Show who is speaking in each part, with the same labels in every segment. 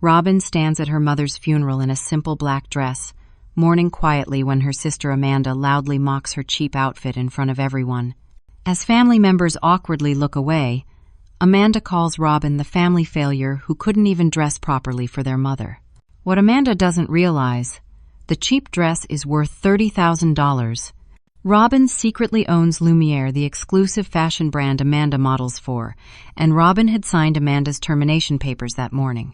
Speaker 1: Robin stands at her mother's funeral in a simple black dress, mourning quietly when her sister Amanda loudly mocks her cheap outfit in front of everyone. As family members awkwardly look away, Amanda calls Robin the family failure who couldn't even dress properly for their mother. What Amanda doesn't realize, the cheap dress is worth $30,000. Robin secretly owns Lumière, the exclusive fashion brand Amanda models for, and Robin had signed Amanda's termination papers that morning.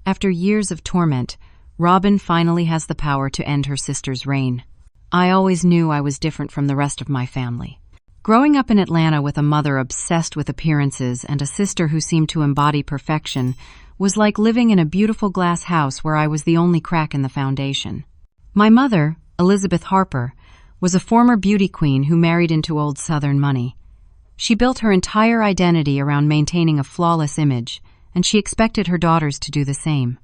Speaker 1: After years of torment, Robin finally has the power to end her sister's reign. I always knew I was different from the rest of my family. Growing up in Atlanta with a mother obsessed with appearances and a sister who seemed to embody perfection was like living in a beautiful glass house where I was the only crack in the foundation. My mother, Elizabeth Harper, was a former beauty queen who married into old Southern money. She built her entire identity around maintaining a flawless image, and she expected her daughters to do the same.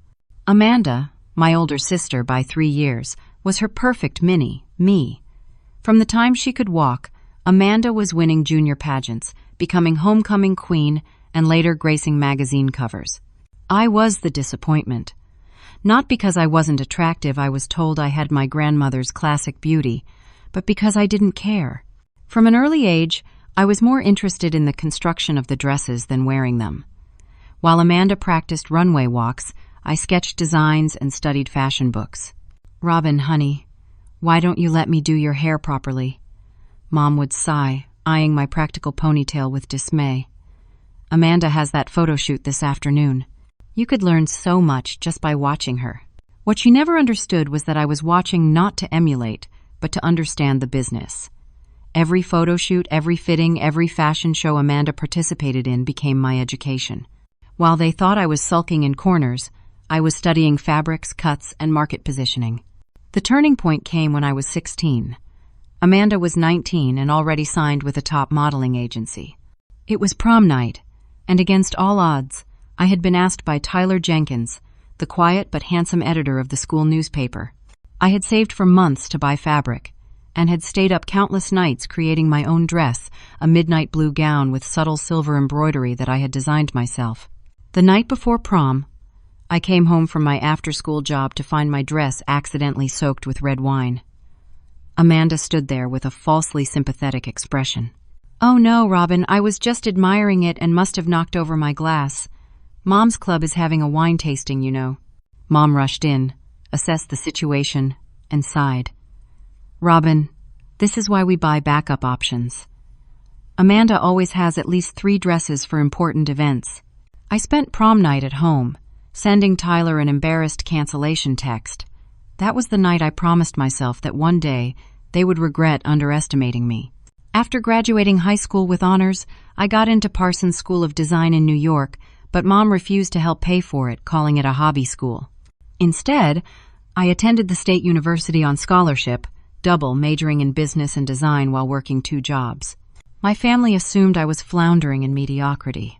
Speaker 1: Amanda, my older sister by 3 years, was her perfect mini, me. From the time she could walk, Amanda was winning junior pageants, becoming homecoming queen, and later gracing magazine covers. I was the disappointment. Not because I wasn't attractive, I was told I had my grandmother's classic beauty, but because I didn't care. From an early age, I was more interested in the construction of the dresses than wearing them. While Amanda practiced runway walks, I sketched designs and studied fashion books. "Robin, honey, why don't you let me do your hair properly?" Mom would sigh, eyeing my practical ponytail with dismay. "Amanda has that photo shoot this afternoon. You could learn so much just by watching her." What she never understood was that I was watching not to emulate, but to understand the business. Every photo shoot, every fitting, every fashion show Amanda participated in became my education. While they thought I was sulking in corners, I was studying fabrics, cuts, and market positioning. The turning point came when I was 16. Amanda was 19 and already signed with a top modeling agency. It was prom night, and against all odds, I had been asked by Tyler Jenkins, the quiet but handsome editor of the school newspaper. I had saved for months to buy fabric, and had stayed up countless nights creating my own dress, a midnight blue gown with subtle silver embroidery that I had designed myself. The night before prom, I came home from my after-school job to find my dress accidentally soaked with red wine. Amanda stood there with a falsely sympathetic expression. "Oh no, Robin, I was just admiring it and must have knocked over my glass. Mom's club is having a wine tasting, you know." Mom rushed in, assessed the situation, and sighed. "Robin, this is why we buy backup options. Amanda always has at least 3 dresses for important events." I spent prom night at home, sending Tyler an embarrassed cancellation text. That was the night I promised myself that one day they would regret underestimating me. After graduating high school with honors, I got into Parsons School of Design in New York, but Mom refused to help pay for it, calling it a hobby school. Instead, I attended the State University on scholarship, double majoring in business and design while working 2 jobs. My family assumed I was floundering in mediocrity.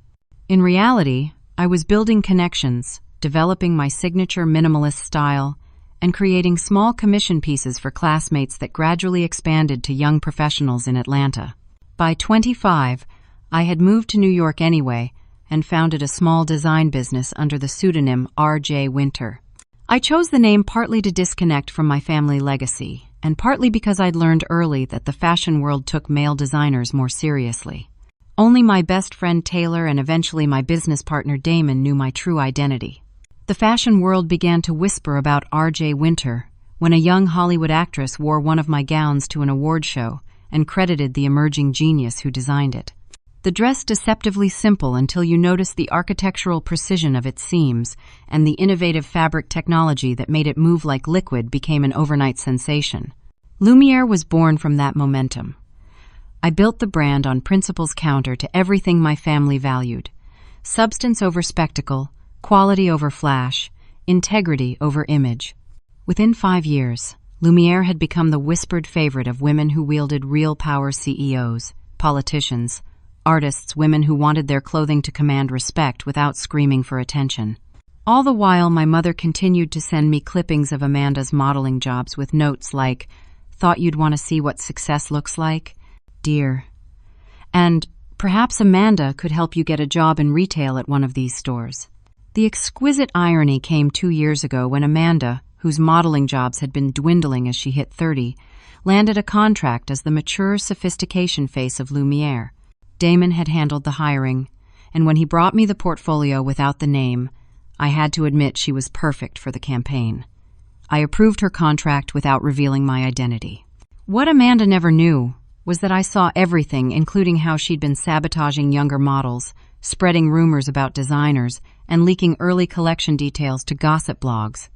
Speaker 1: In reality, I was building connections, developing my signature minimalist style, and creating small commission pieces for classmates that gradually expanded to young professionals in Atlanta. By 25, I had moved to New York anyway and founded a small design business under the pseudonym R.J. Winter. I chose the name partly to disconnect from my family legacy, and partly because I'd learned early that the fashion world took male designers more seriously. Only my best friend Taylor and eventually my business partner Damon knew my true identity. The fashion world began to whisper about R.J. Winter when a young Hollywood actress wore one of my gowns to an award show and credited the emerging genius who designed it. The dress deceptively simple until you noticed the architectural precision of its seams, and the innovative fabric technology that made it move like liquid became an overnight sensation. Lumière was born from that momentum. I built the brand on principles counter to everything my family valued: substance over spectacle, quality over flash, integrity over image. Within 5 years, Lumière had become the whispered favorite of women who wielded real power: CEOs, politicians, artists, women who wanted their clothing to command respect without screaming for attention. All the while, my mother continued to send me clippings of Amanda's modeling jobs with notes like, "Thought you'd want to see what success looks like? Dear." And, "Perhaps Amanda could help you get a job in retail at one of these stores." The exquisite irony came 2 years ago when Amanda, whose modeling jobs had been dwindling as she hit 30, landed a contract as the mature sophistication face of Lumière. Damon had handled the hiring, and when he brought me the portfolio without the name, I had to admit she was perfect for the campaign. I approved her contract without revealing my identity. What Amanda never knew was that I saw everything, including how she'd been sabotaging younger models, spreading rumors about designers, and leaking early collection details to gossip blogs.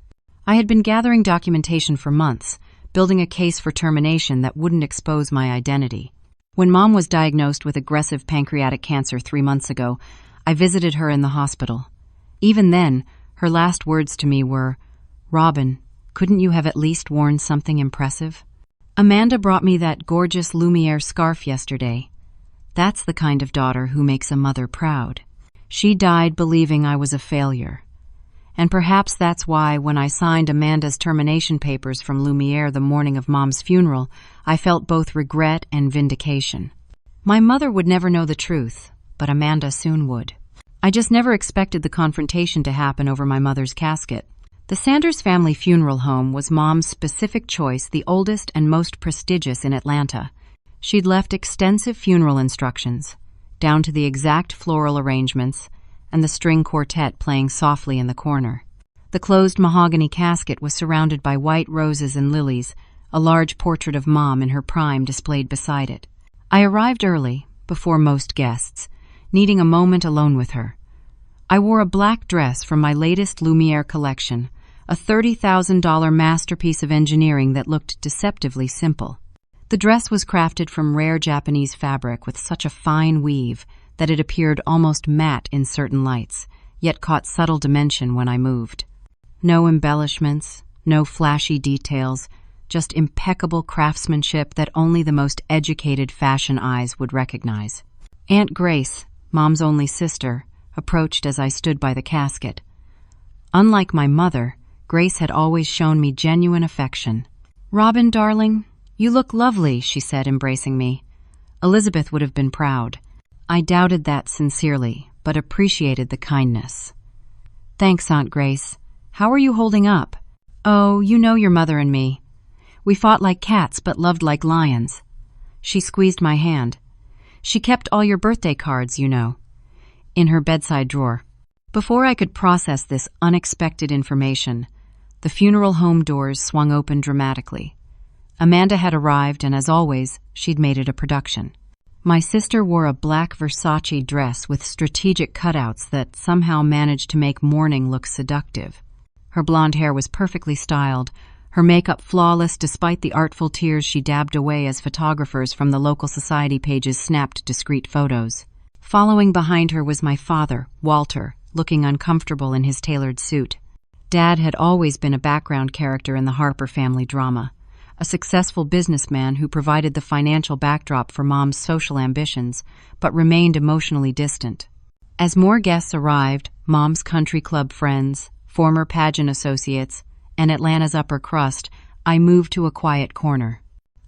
Speaker 1: I had been gathering documentation for months, building a case for termination that wouldn't expose my identity. When Mom was diagnosed with aggressive pancreatic cancer 3 months ago, I visited her in the hospital. Even then, her last words to me were, "Robin, couldn't you have at least worn something impressive?" Amanda brought me that gorgeous Lumière scarf yesterday. That's the kind of daughter who makes a mother proud. She died believing I was a failure. And perhaps that's why, when I signed Amanda's termination papers from Lumière the morning of Mom's funeral, I felt both regret and vindication. My mother would never know the truth, but Amanda soon would. I just never expected the confrontation to happen over my mother's casket. The Sanders family funeral home was Mom's specific choice, the oldest and most prestigious in Atlanta. She'd left extensive funeral instructions, down to the exact floral arrangements, and the string quartet playing softly in the corner. The closed mahogany casket was surrounded by white roses and lilies, a large portrait of Mom in her prime displayed beside it. I arrived early, before most guests, needing a moment alone with her. I wore a black dress from my latest Lumière collection, a $30,000 masterpiece of engineering that looked deceptively simple. The dress was crafted from rare Japanese fabric with such a fine weave that it appeared almost matte in certain lights, yet caught subtle dimension when I moved. No embellishments, no flashy details, just impeccable craftsmanship that only the most educated fashion eyes would recognize. Aunt Grace, Mom's only sister, approached as I stood by the casket. Unlike my mother, Grace had always shown me genuine affection. "Robin, darling, you look lovely," she said, embracing me. Elizabeth would have been proud. I doubted that sincerely, but appreciated the kindness. "Thanks, Aunt Grace. How are you holding up?" "Oh, you know your mother and me. We fought like cats but loved like lions." She squeezed my hand. "She kept all your birthday cards, you know, in her bedside drawer." Before I could process this unexpected information, the funeral home doors swung open dramatically. Amanda had arrived, and as always, she'd made it a production. My sister wore a black Versace dress with strategic cutouts that somehow managed to make mourning look seductive. Her blonde hair was perfectly styled, her makeup flawless despite the artful tears she dabbed away as photographers from the local society pages snapped discreet photos. Following behind her was my father, Walter, looking uncomfortable in his tailored suit. Dad had always been a background character in the Harper family drama, a successful businessman who provided the financial backdrop for Mom's social ambitions, but remained emotionally distant. As more guests arrived, Mom's country club friends, former pageant associates, and Atlanta's upper crust, I moved to a quiet corner.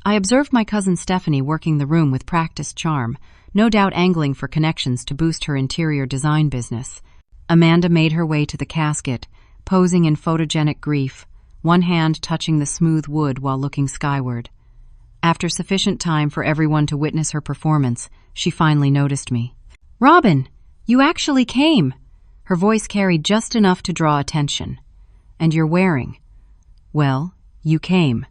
Speaker 1: I observed my cousin Stephanie working the room with practiced charm, no doubt angling for connections to boost her interior design business. Amanda made her way to the casket, posing in photogenic grief, one hand touching the smooth wood while looking skyward. After sufficient time for everyone to witness her performance, she finally noticed me. "Robin, you actually came!" Her voice carried just enough to draw attention. "And you're wearing..." "Well, you came.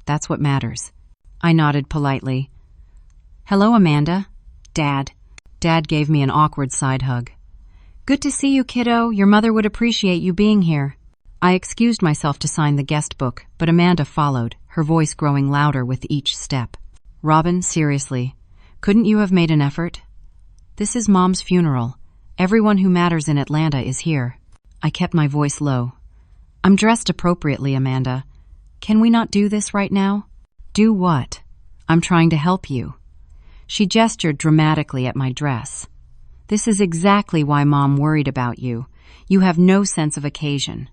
Speaker 1: That's what matters." I nodded politely. "Hello, Amanda." "Dad." Dad gave me an awkward side hug. "Good to see you, kiddo. Your mother would appreciate you being here." I excused myself to sign the guest book, but Amanda followed, her voice growing louder with each step. "Robin, seriously, couldn't you have made an effort? This is Mom's funeral. Everyone who matters in Atlanta is here." I kept my voice low. "I'm dressed appropriately, Amanda. Can we not do this right now?" "Do what?" "I'm trying to help you." She gestured dramatically at my dress. "This is exactly why Mom worried about you. You have no sense of occasion.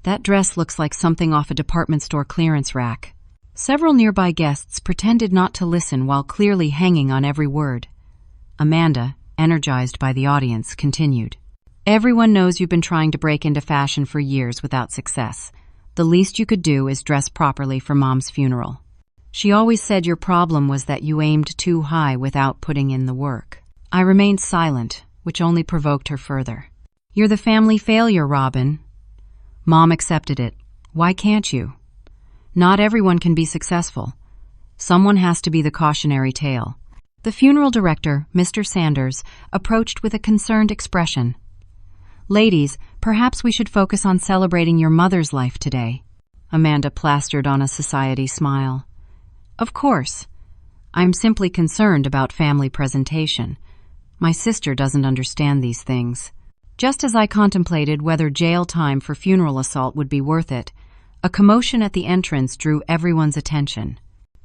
Speaker 1: That dress looks like something off a department store clearance rack." Several nearby guests pretended not to listen while clearly hanging on every word. Amanda, energized by the audience, continued. Everyone knows you've been trying to break into fashion for years without success. The least you could do is dress properly for Mom's funeral. She always said your problem was that you aimed too high without putting in the work. I remained silent, which only provoked her further. You're the family failure, Robin. Mom accepted it. Why can't you? Not everyone can be successful. Someone has to be the cautionary tale. The funeral director, Mr. Sanders, approached with a concerned expression. Ladies, perhaps we should focus on celebrating your mother's life today. Amanda plastered on a society smile. Of course. I'm simply concerned about family presentation. My sister doesn't understand these things. Just as I contemplated whether jail time for funeral assault would be worth it, a commotion at the entrance drew everyone's attention.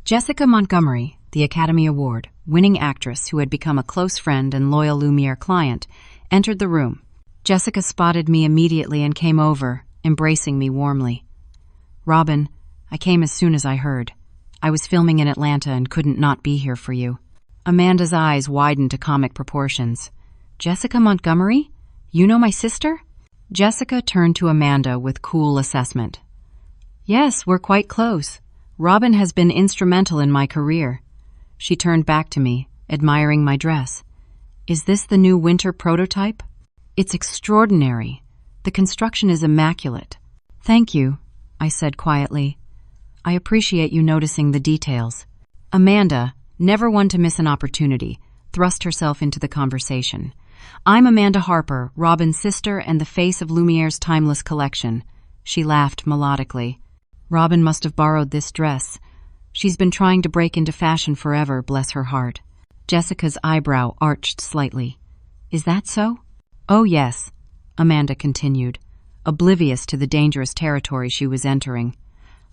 Speaker 1: Jessica Montgomery, the Academy Award-winning actress who had become a close friend and loyal Lumière client, entered the room. Jessica spotted me immediately and came over, embracing me warmly. Robin, I came as soon as I heard. I was filming in Atlanta and couldn't not be here for you. Amanda's eyes widened to comic proportions. Jessica Montgomery? You know my sister? Jessica turned to Amanda with cool assessment. Yes, we're quite close. Robin has been instrumental in my career. She turned back to me, admiring my dress. Is this the new winter prototype? It's extraordinary. The construction is immaculate. Thank you, I said quietly. I appreciate you noticing the details. Amanda, never one to miss an opportunity, thrust herself into the conversation. I'm Amanda Harper, Robin's sister and the face of Lumière's timeless collection. She laughed melodically. Robin must have borrowed this dress. She's been trying to break into fashion forever, bless her heart. Jessica's eyebrow arched slightly. Is that so? Oh, yes, Amanda continued, oblivious to the dangerous territory she was entering.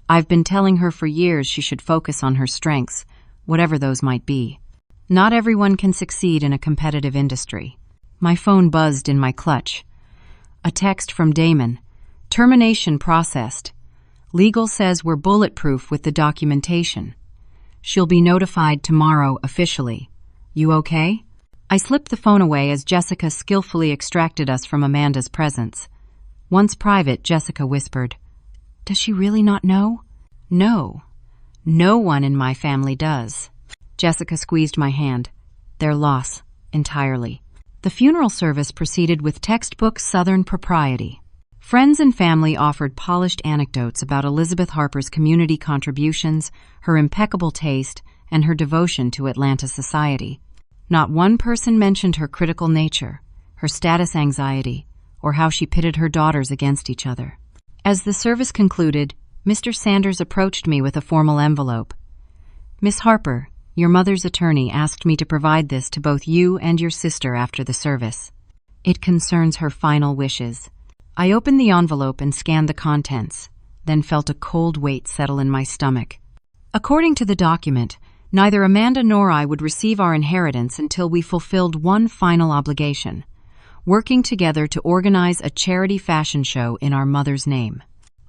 Speaker 1: I've been telling her for years she should focus on her strengths, whatever those might be. Not everyone can succeed in a competitive industry. My phone buzzed in my clutch. A text from Damon. Termination processed. Legal says we're bulletproof with the documentation. She'll be notified tomorrow officially. You okay? I slipped the phone away as Jessica skillfully extracted us from Amanda's presence. Once private, Jessica whispered, Does she really not know? No. No one in my family does. Jessica squeezed my hand. Their loss, entirely. The funeral service proceeded with textbook Southern propriety. Friends and family offered polished anecdotes about Elizabeth Harper's community contributions, her impeccable taste, and her devotion to Atlanta society. Not one person mentioned her critical nature, her status anxiety, or how she pitted her daughters against each other. As the service concluded, Mr. Sanders approached me with a formal envelope. Miss Harper, your mother's attorney asked me to provide this to both you and your sister after the service. It concerns her final wishes. I opened the envelope and scanned the contents, then felt a cold weight settle in my stomach. According to the document, neither Amanda nor I would receive our inheritance until we fulfilled one final obligation, working together to organize a charity fashion show in our mother's name.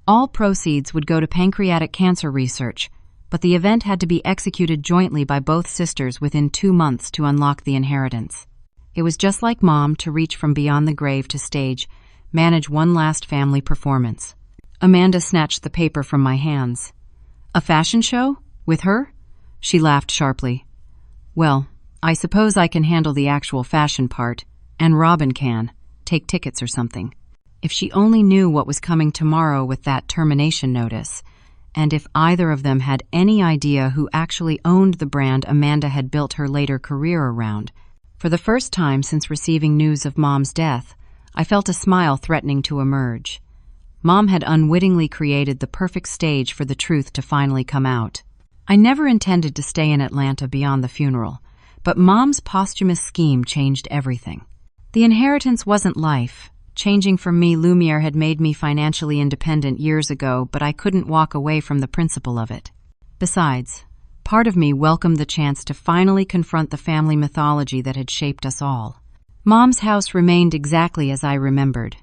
Speaker 1: All proceeds would go to pancreatic cancer research, but the event had to be executed jointly by both sisters within 2 months to unlock the inheritance. It was just like Mom to reach from beyond the grave to stage, manage one last family performance. Amanda snatched the paper from my hands. A fashion show? With her? She laughed sharply. Well, I suppose I can handle the actual fashion part, and Robin can. Take tickets or something. If she only knew what was coming tomorrow with that termination notice, and if either of them had any idea who actually owned the brand Amanda had built her later career around. For the first time since receiving news of Mom's death, I felt a smile threatening to emerge. Mom had unwittingly created the perfect stage for the truth to finally come out. I never intended to stay in Atlanta beyond the funeral, but Mom's posthumous scheme changed everything. The inheritance wasn't life. Changing from me, Lumière had made me financially independent years ago, but I couldn't walk away from the principle of it. Besides, part of me welcomed the chance to finally confront the family mythology that had shaped us all. Mom's house remained exactly as I remembered.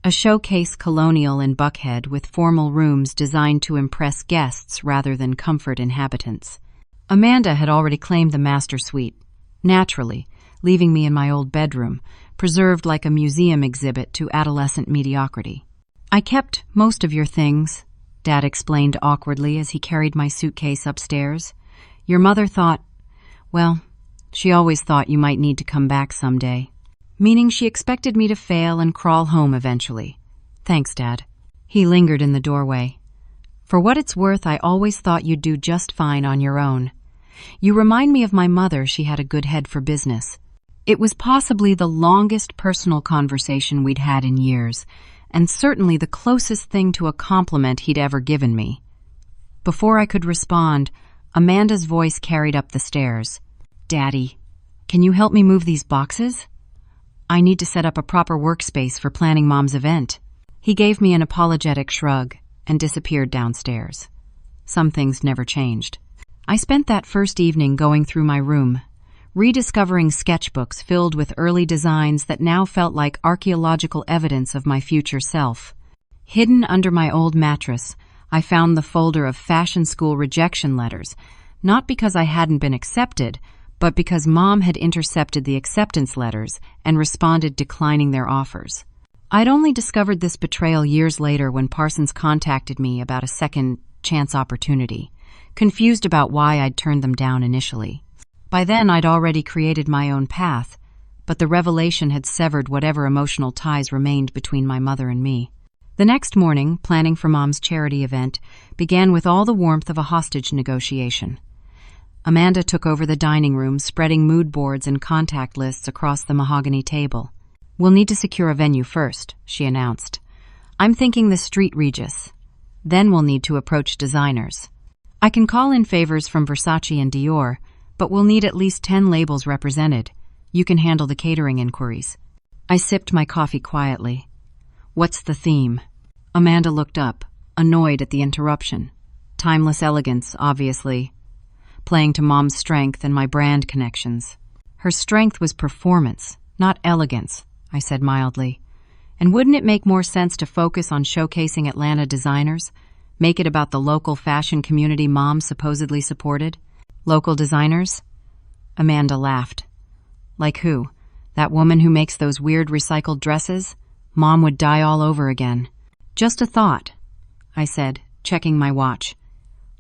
Speaker 1: A showcase colonial in Buckhead with formal rooms designed to impress guests rather than comfort inhabitants. Amanda had already claimed the master suite, naturally, leaving me in my old bedroom, preserved like a museum exhibit to adolescent mediocrity. "I kept most of your things," Dad explained awkwardly as he carried my suitcase upstairs. "Your mother thought, well, she always thought you might need to come back someday." Meaning she expected me to fail and crawl home eventually. "Thanks, Dad." He lingered in the doorway. "For what it's worth, I always thought you'd do just fine on your own. You remind me of my mother. She had a good head for business." It was possibly the longest personal conversation we'd had in years, and certainly the closest thing to a compliment he'd ever given me. Before I could respond, Amanda's voice carried up the stairs. "Daddy, can you help me move these boxes? I need to set up a proper workspace for planning Mom's event." He gave me an apologetic shrug and disappeared downstairs. Some things never changed. I spent that first evening going through my room, rediscovering sketchbooks filled with early designs that now felt like archaeological evidence of my future self. Hidden under my old mattress, I found the folder of fashion school rejection letters, not because I hadn't been accepted, but because Mom had intercepted the acceptance letters and responded declining their offers. I'd only discovered this betrayal years later when Parsons contacted me about a second chance opportunity, confused about why I'd turned them down initially. By then, I'd already created my own path, but the revelation had severed whatever emotional ties remained between my mother and me. The next morning, planning for Mom's charity event began with all the warmth of a hostage negotiation. Amanda took over the dining room, spreading mood boards and contact lists across the mahogany table. "We'll need to secure a venue first," she announced. "I'm thinking the Street Regis. Then we'll need to approach designers. I can call in favors from Versace and Dior, but we'll need at least 10 labels represented. You can handle the catering inquiries." I sipped my coffee quietly. "What's the theme?" Amanda looked up, annoyed at the interruption. "Timeless elegance, obviously. Playing to Mom's strength and my brand connections." "Her strength was performance, not elegance," I said mildly. "And wouldn't it make more sense to focus on showcasing Atlanta designers? Make it about the local fashion community Mom supposedly supported?" "Local designers?" Amanda laughed. "Like who? That woman who makes those weird recycled dresses? Mom would die all over again." "Just a thought," I said, checking my watch.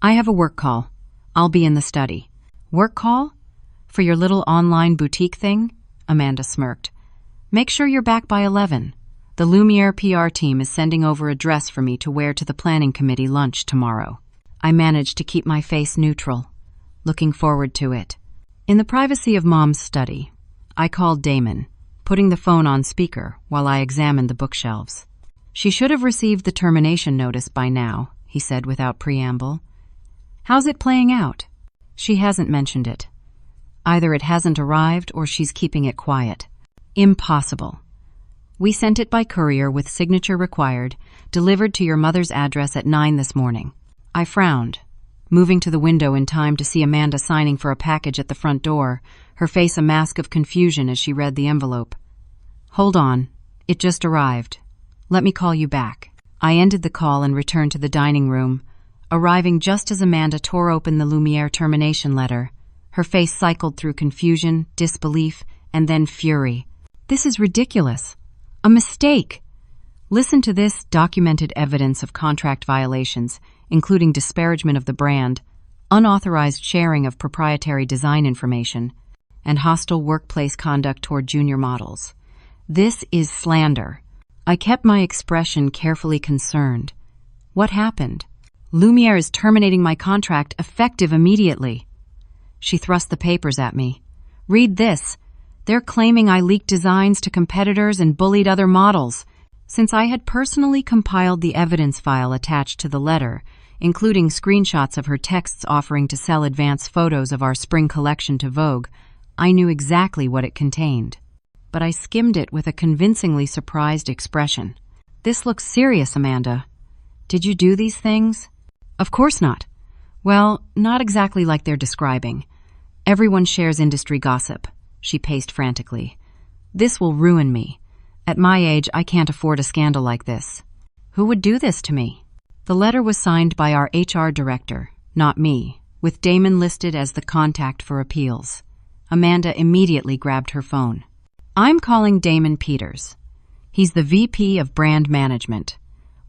Speaker 1: "I have a work call. I'll be in the study." "Work call? For your little online boutique thing?" Amanda smirked. "Make sure you're back by 11. The Lumière PR team is sending over a dress for me to wear to the planning committee lunch tomorrow." I managed to keep my face neutral, looking forward to it. In the privacy of Mom's study, I called Damon, putting the phone on speaker while I examined the bookshelves. "She should have received the termination notice by now," he said without preamble. "How's it playing out?" "She hasn't mentioned it. Either it hasn't arrived or she's keeping it quiet." "Impossible. We sent it by courier with signature required, delivered to your mother's address at 9 this morning." I frowned, moving to the window in time to see Amanda signing for a package at the front door, her face a mask of confusion as she read the envelope. "Hold on. It just arrived. Let me call you back." I ended the call and returned to the dining room, arriving just as Amanda tore open the Lumière termination letter. Her face cycled through confusion, disbelief, and then fury. "This is ridiculous. A mistake. Listen to this: documented evidence of contract violations, including disparagement of the brand, unauthorized sharing of proprietary design information, and hostile workplace conduct toward junior models. This is slander." I kept my expression carefully concerned. "What happened?" "Lumière is terminating my contract effective immediately." She thrust the papers at me. "Read this. They're claiming I leaked designs to competitors and bullied other models." Since I had personally compiled the evidence file attached to the letter, including screenshots of her texts offering to sell advance photos of our spring collection to Vogue, I knew exactly what it contained. But I skimmed it with a convincingly surprised expression. "This looks serious, Amanda. Did you do these things?" "Of course not. Well, not exactly like they're describing. Everyone shares industry gossip." She paced frantically. "This will ruin me. At my age, I can't afford a scandal like this." "Who would do this to me?" The letter was signed by our HR director, not me, with Damon listed as the contact for appeals. Amanda immediately grabbed her phone. I'm calling Damon Peters. He's the VP of Brand Management.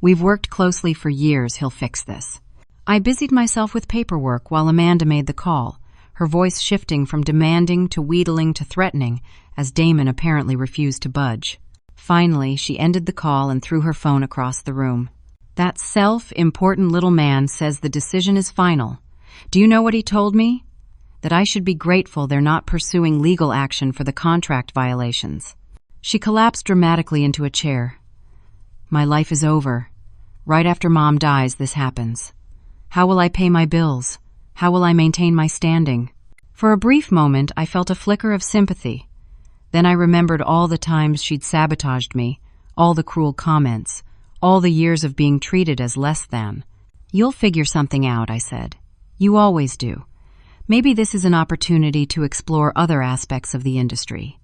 Speaker 1: We've worked closely for years. He'll fix this. I busied myself with paperwork while Amanda made the call, her voice shifting from demanding to wheedling to threatening as Damon apparently refused to budge. Finally, she ended the call and threw her phone across the room. That self-important little man says the decision is final. Do you know what he told me? That I should be grateful they're not pursuing legal action for the contract violations. She collapsed dramatically into a chair. My life is over. Right after Mom dies, this happens. How will I pay my bills? How will I maintain my standing? For a brief moment, I felt a flicker of sympathy. Then I remembered all the times she'd sabotaged me, all the cruel comments, all the years of being treated as less than. You'll figure something out, I said. You always do. Maybe this is an opportunity to explore other aspects of the industry.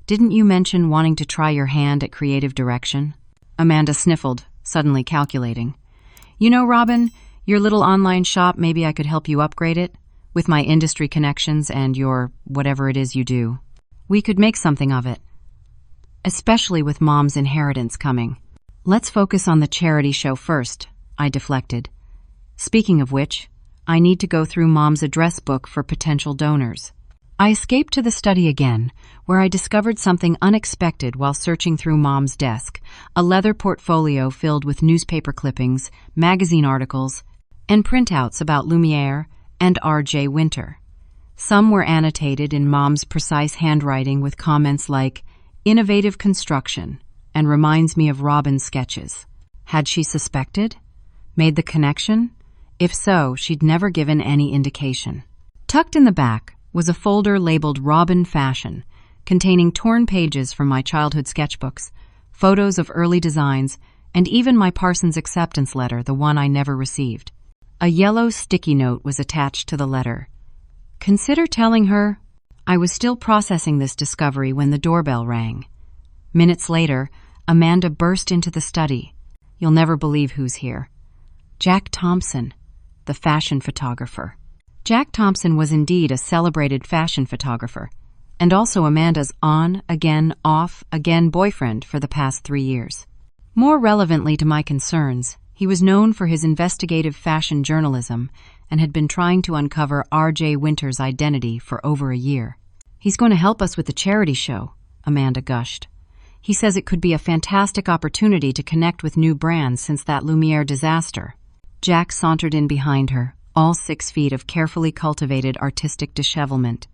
Speaker 1: Didn't you mention wanting to try your hand at creative direction? Amanda sniffled, suddenly calculating. You know, Robin, your little online shop, maybe I could help you upgrade it? With my industry connections and your whatever it is you do. We could make something of it. Especially with Mom's inheritance coming. Let's focus on the charity show first, I deflected. Speaking of which, I need to go through Mom's address book for potential donors. I escaped to the study again, where I discovered something unexpected while searching through Mom's desk, a leather portfolio filled with newspaper clippings, magazine articles, and printouts about Lumière and R.J. Winter. Some were annotated in Mom's precise handwriting with comments like, "Innovative construction," and reminds me of Robin's sketches. Had she suspected? Made the connection? If so, she'd never given any indication. Tucked in the back was a folder labeled Robin Fashion, containing torn pages from my childhood sketchbooks, photos of early designs, and even my Parsons acceptance letter, the one I never received. A yellow sticky note was attached to the letter. Consider telling her. I was still processing this discovery when the doorbell rang. Minutes later, Amanda burst into the study. You'll never believe who's here. Jack Thompson, the fashion photographer. Jack Thompson was indeed a celebrated fashion photographer, and also Amanda's on-again, off-again boyfriend for the past 3 years. More relevantly to my concerns, he was known for his investigative fashion journalism and had been trying to uncover R.J. Winter's identity for over a year. He's going to help us with the charity show, Amanda gushed. He says it could be a fantastic opportunity to connect with new brands since that Lumière disaster. Jack sauntered in behind her, all 6 feet of carefully cultivated artistic dishevelment.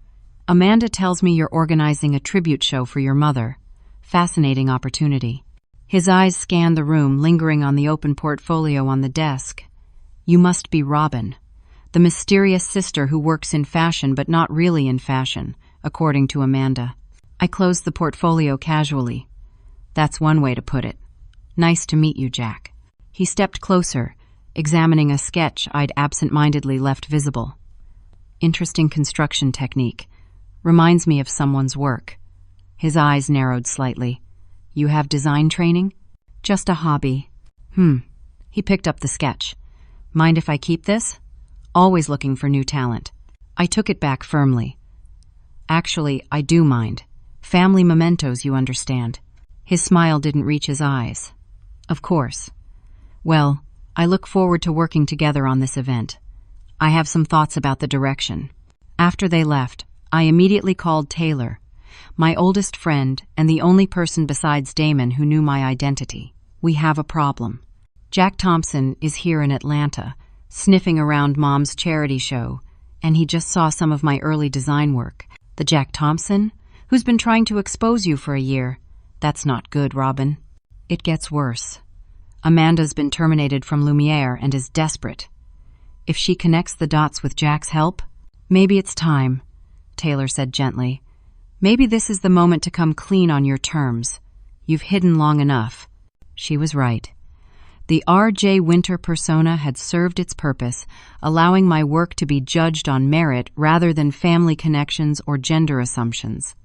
Speaker 1: Amanda tells me you're organizing a tribute show for your mother. Fascinating opportunity. His eyes scanned the room, lingering on the open portfolio on the desk. You must be Robin, the mysterious sister who works in fashion but not really in fashion, according to Amanda. I closed the portfolio casually. That's one way to put it. Nice to meet you, Jack. He stepped closer, examining a sketch I'd absent-mindedly left visible. Interesting construction technique. Reminds me of someone's work. His eyes narrowed slightly. You have design training? Just a hobby. He picked up the sketch. Mind if I keep this? Always looking for new talent. I took it back firmly. Actually, I do mind. Family mementos, you understand. His smile didn't reach his eyes. Of course. Well, I look forward to working together on this event. I have some thoughts about the direction. After they left, I immediately called Taylor, my oldest friend and the only person besides Damon who knew my identity. We have a problem. Jack Thompson is here in Atlanta, sniffing around Mom's charity show, and he just saw some of my early design work. The Jack Thompson, who's been trying to expose you for a year. That's not good, Robin. It gets worse. Amanda's been terminated from Lumière and is desperate. If she connects the dots with Jack's help, maybe it's time, Taylor said gently. Maybe this is the moment to come clean on your terms. You've hidden long enough. She was right. The R.J. Winter persona had served its purpose, allowing my work to be judged on merit rather than family connections or gender assumptions.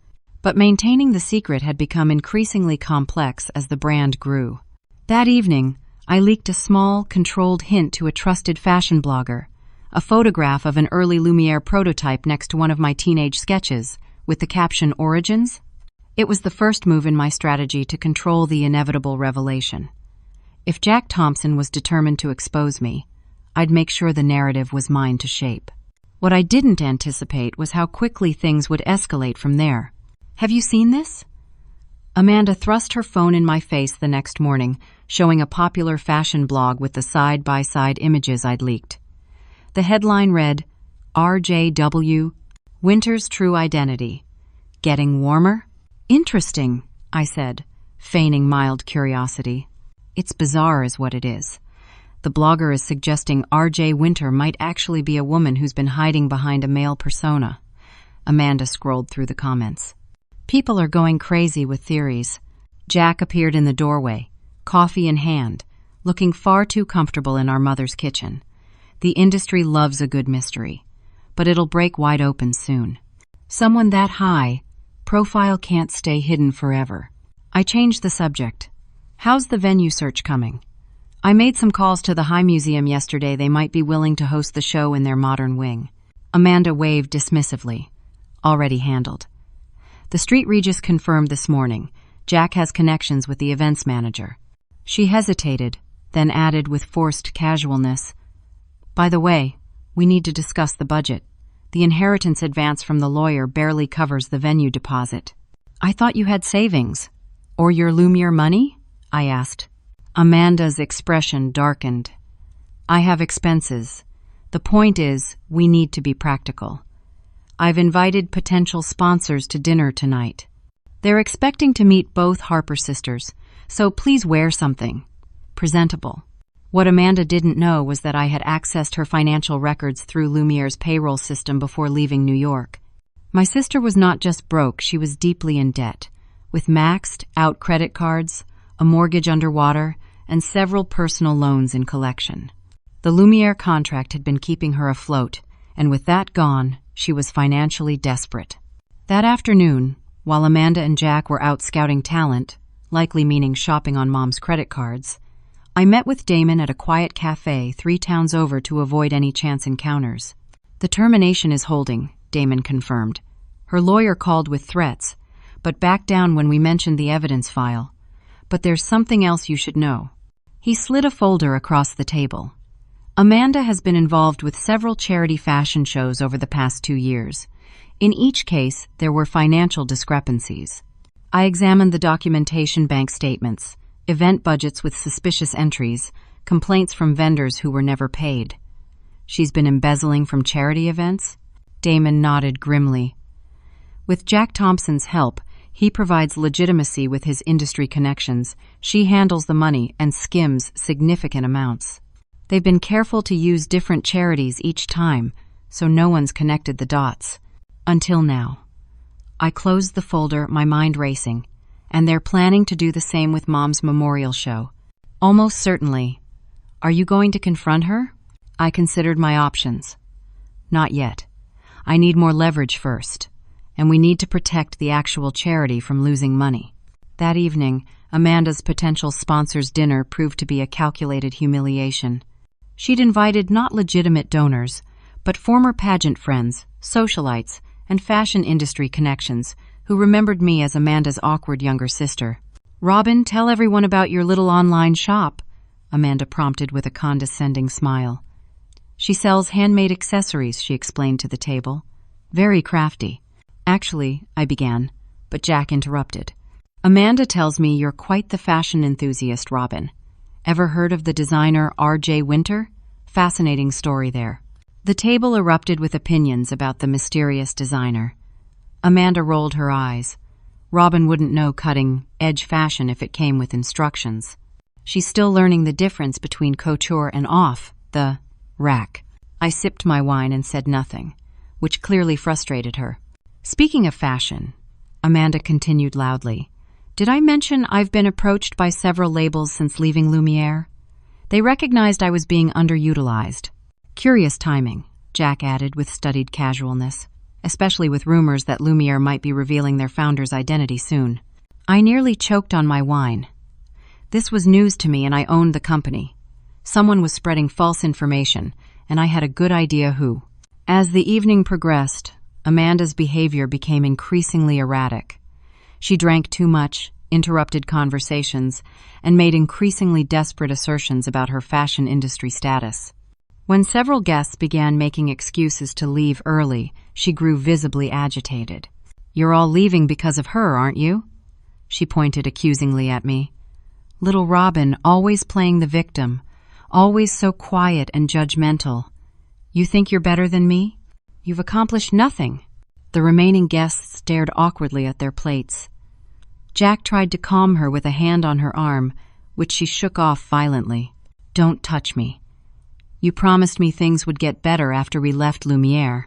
Speaker 1: But maintaining the secret had become increasingly complex as the brand grew. That evening, I leaked a small, controlled hint to a trusted fashion blogger, a photograph of an early Lumière prototype next to one of my teenage sketches, with the caption Origins. It was the first move in my strategy to control the inevitable revelation. If Jack Thompson was determined to expose me, I'd make sure the narrative was mine to shape. What I didn't anticipate was how quickly things would escalate from there. Have you seen this? Amanda thrust her phone in my face the next morning, showing a popular fashion blog with the side-by-side images I'd leaked. The headline read, RJW, Winter's True Identity. Getting warmer? Interesting, I said, feigning mild curiosity. It's bizarre is what it is. The blogger is suggesting RJ Winter might actually be a woman who's been hiding behind a male persona. Amanda scrolled through the comments. People are going crazy with theories. Jack appeared in the doorway, coffee in hand, looking far too comfortable in our mother's kitchen. The industry loves a good mystery, but it'll break wide open soon. Someone that high, profile can't stay hidden forever. I changed the subject. How's the venue search coming? I made some calls to the High Museum yesterday. They might be willing to host the show in their modern wing. Amanda waved dismissively. Already handled. The Street Regis confirmed this morning. Jack has connections with the events manager. She hesitated, then added with forced casualness, By the way, we need to discuss the budget. The inheritance advance from the lawyer barely covers the venue deposit. I thought you had savings. Or your Lumière money? I asked. Amanda's expression darkened. I have expenses. The point is, we need to be practical. I've invited potential sponsors to dinner tonight. They're expecting to meet both Harper sisters, so please wear something presentable. What Amanda didn't know was that I had accessed her financial records through Lumière's payroll system before leaving New York. My sister was not just broke, she was deeply in debt, with maxed out credit cards, a mortgage underwater, and several personal loans in collection. The Lumière contract had been keeping her afloat, and with that gone, she was financially desperate. That afternoon, while Amanda and Jack were out scouting talent, likely meaning shopping on Mom's credit cards, I met with Damon at a quiet cafe 3 towns over to avoid any chance encounters. The termination is holding, Damon confirmed. Her lawyer called with threats, but backed down when we mentioned the evidence file. But there's something else you should know. He slid a folder across the table. Amanda has been involved with several charity fashion shows over the past 2 years. In each case, there were financial discrepancies. I examined the documentation, bank statements, event budgets with suspicious entries, complaints from vendors who were never paid. She's been embezzling from charity events? Damon nodded grimly. With Jack Thompson's help, he provides legitimacy with his industry connections. She handles the money and skims significant amounts. They've been careful to use different charities each time, so no one's connected the dots. Until now. I closed the folder, my mind racing, and they're planning to do the same with Mom's memorial show. Almost certainly. Are you going to confront her? I considered my options. Not yet. I need more leverage first, and we need to protect the actual charity from losing money. That evening, Amanda's potential sponsors' dinner proved to be a calculated humiliation. She'd invited not legitimate donors, but former pageant friends, socialites, and fashion industry connections who remembered me as Amanda's awkward younger sister. Robin, tell everyone about your little online shop, Amanda prompted with a condescending smile. She sells handmade accessories, she explained to the table. Very crafty. Actually, I began, but Jack interrupted. Amanda tells me you're quite the fashion enthusiast, Robin. Ever heard of the designer RJ Winter? Fascinating story there. The table erupted with opinions about the mysterious designer. Amanda rolled her eyes. Robin wouldn't know cutting-edge fashion if it came with instructions. She's still learning the difference between couture and off the rack. I sipped my wine and said nothing, which clearly frustrated her. Speaking of fashion, Amanda continued loudly, did I mention I've been approached by several labels since leaving Lumière? They recognized I was being underutilized. Curious timing, Jack added with studied casualness, especially with rumors that Lumière might be revealing their founder's identity soon. I nearly choked on my wine. This was news to me and I owned the company. Someone was spreading false information, and I had a good idea who. As the evening progressed, Amanda's behavior became increasingly erratic. She drank too much, interrupted conversations, and made increasingly desperate assertions about her fashion industry status. When several guests began making excuses to leave early, she grew visibly agitated. "You're all leaving because of her, aren't you?" She pointed accusingly at me. Little Robin, always playing the victim, always so quiet and judgmental. "You think you're better than me? You've accomplished nothing." The remaining guests stared awkwardly at their plates. Jack tried to calm her with a hand on her arm, which she shook off violently. "Don't touch me. You promised me things would get better after we left Lumière.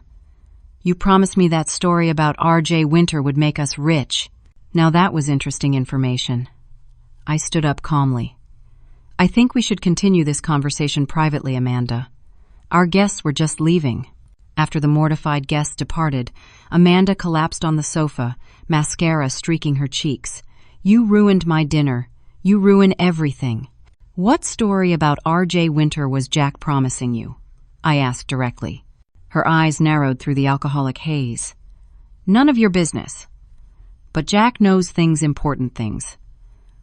Speaker 1: You promised me that story about R.J. Winter would make us rich. Now that was interesting information." I stood up calmly. "I think we should continue this conversation privately, Amanda. Our guests were just leaving." After the mortified guests departed, Amanda collapsed on the sofa, mascara streaking her cheeks. "You ruined my dinner. You ruin everything." "What story about R.J. Winter was Jack promising you?" I asked directly. Her eyes narrowed through the alcoholic haze. "None of your business. But Jack knows important things.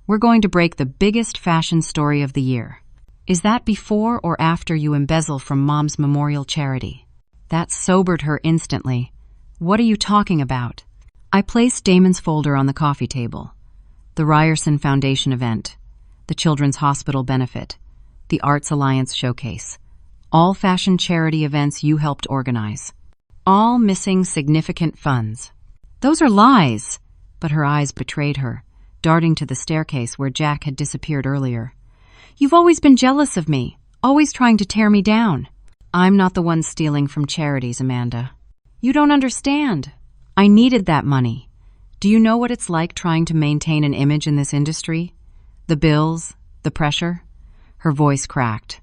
Speaker 1: We're going to break the biggest fashion story of the year." "Is that before or after you embezzle from Mom's memorial charity?" That sobered her instantly. "What are you talking about?" I placed Damon's folder on the coffee table. The Ryerson Foundation event, the Children's Hospital benefit, the Arts Alliance showcase. All fashion charity events you helped organize. All missing significant funds. "Those are lies!" But her eyes betrayed her, darting to the staircase where Jack had disappeared earlier. "You've always been jealous of me, always trying to tear me down." "I'm not the one stealing from charities, Amanda. You don't understand. I needed that money. Do you know what it's like trying to maintain an image in this industry? The bills, the pressure?" Her voice cracked.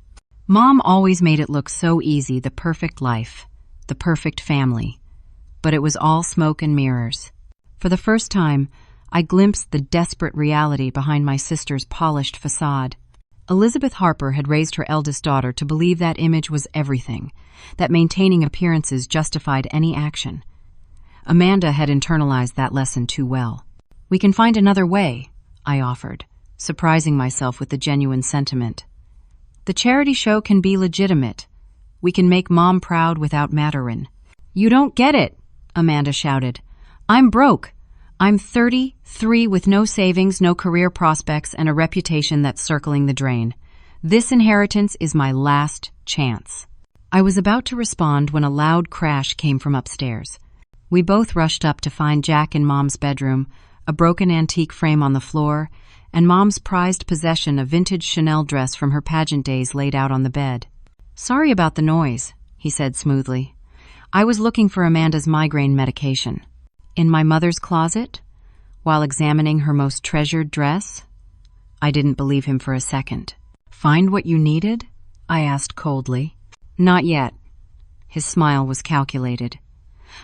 Speaker 1: "Mom always made it look so easy, the perfect life, the perfect family. But it was all smoke and mirrors." For the first time, I glimpsed the desperate reality behind my sister's polished facade. Elizabeth Harper had raised her eldest daughter to believe that image was everything, that maintaining appearances justified any action. Amanda had internalized that lesson too well. "We can find another way," I offered, surprising myself with the genuine sentiment. "The charity show can be legitimate. We can make Mom proud without Matarin." "You don't get it," Amanda shouted. "I'm broke. I'm 33 with no savings, no career prospects, and a reputation that's circling the drain. This inheritance is my last chance." I was about to respond when a loud crash came from upstairs. We both rushed up to find Jack in Mom's bedroom, a broken antique frame on the floor, and Mom's prized possession, a vintage Chanel dress from her pageant days, laid out on the bed. "Sorry about the noise," he said smoothly. "I was looking for Amanda's migraine medication." "In my mother's closet? While examining her most treasured dress?" I didn't believe him for a second. "Find what you needed?" I asked coldly. "Not yet." His smile was calculated.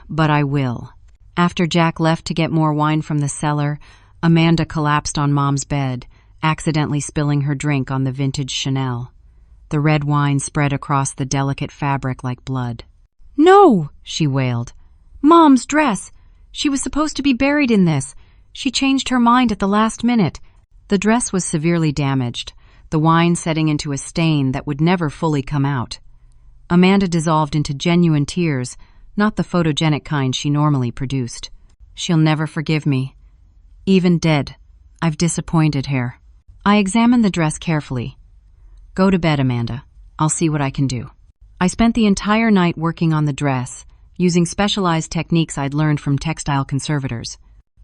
Speaker 1: "But I will." After Jack left to get more wine from the cellar, Amanda collapsed on Mom's bed, accidentally spilling her drink on the vintage Chanel. The red wine spread across the delicate fabric like blood. "No!" she wailed. "Mom's dress! She was supposed to be buried in this. She changed her mind at the last minute." The dress was severely damaged, the wine setting into a stain that would never fully come out. Amanda dissolved into genuine tears, not the photogenic kind she normally produced. "She'll never forgive me. Even dead, I've disappointed her." I examined the dress carefully. "Go to bed, Amanda. I'll see what I can do." I spent the entire night working on the dress, using specialized techniques I'd learned from textile conservators.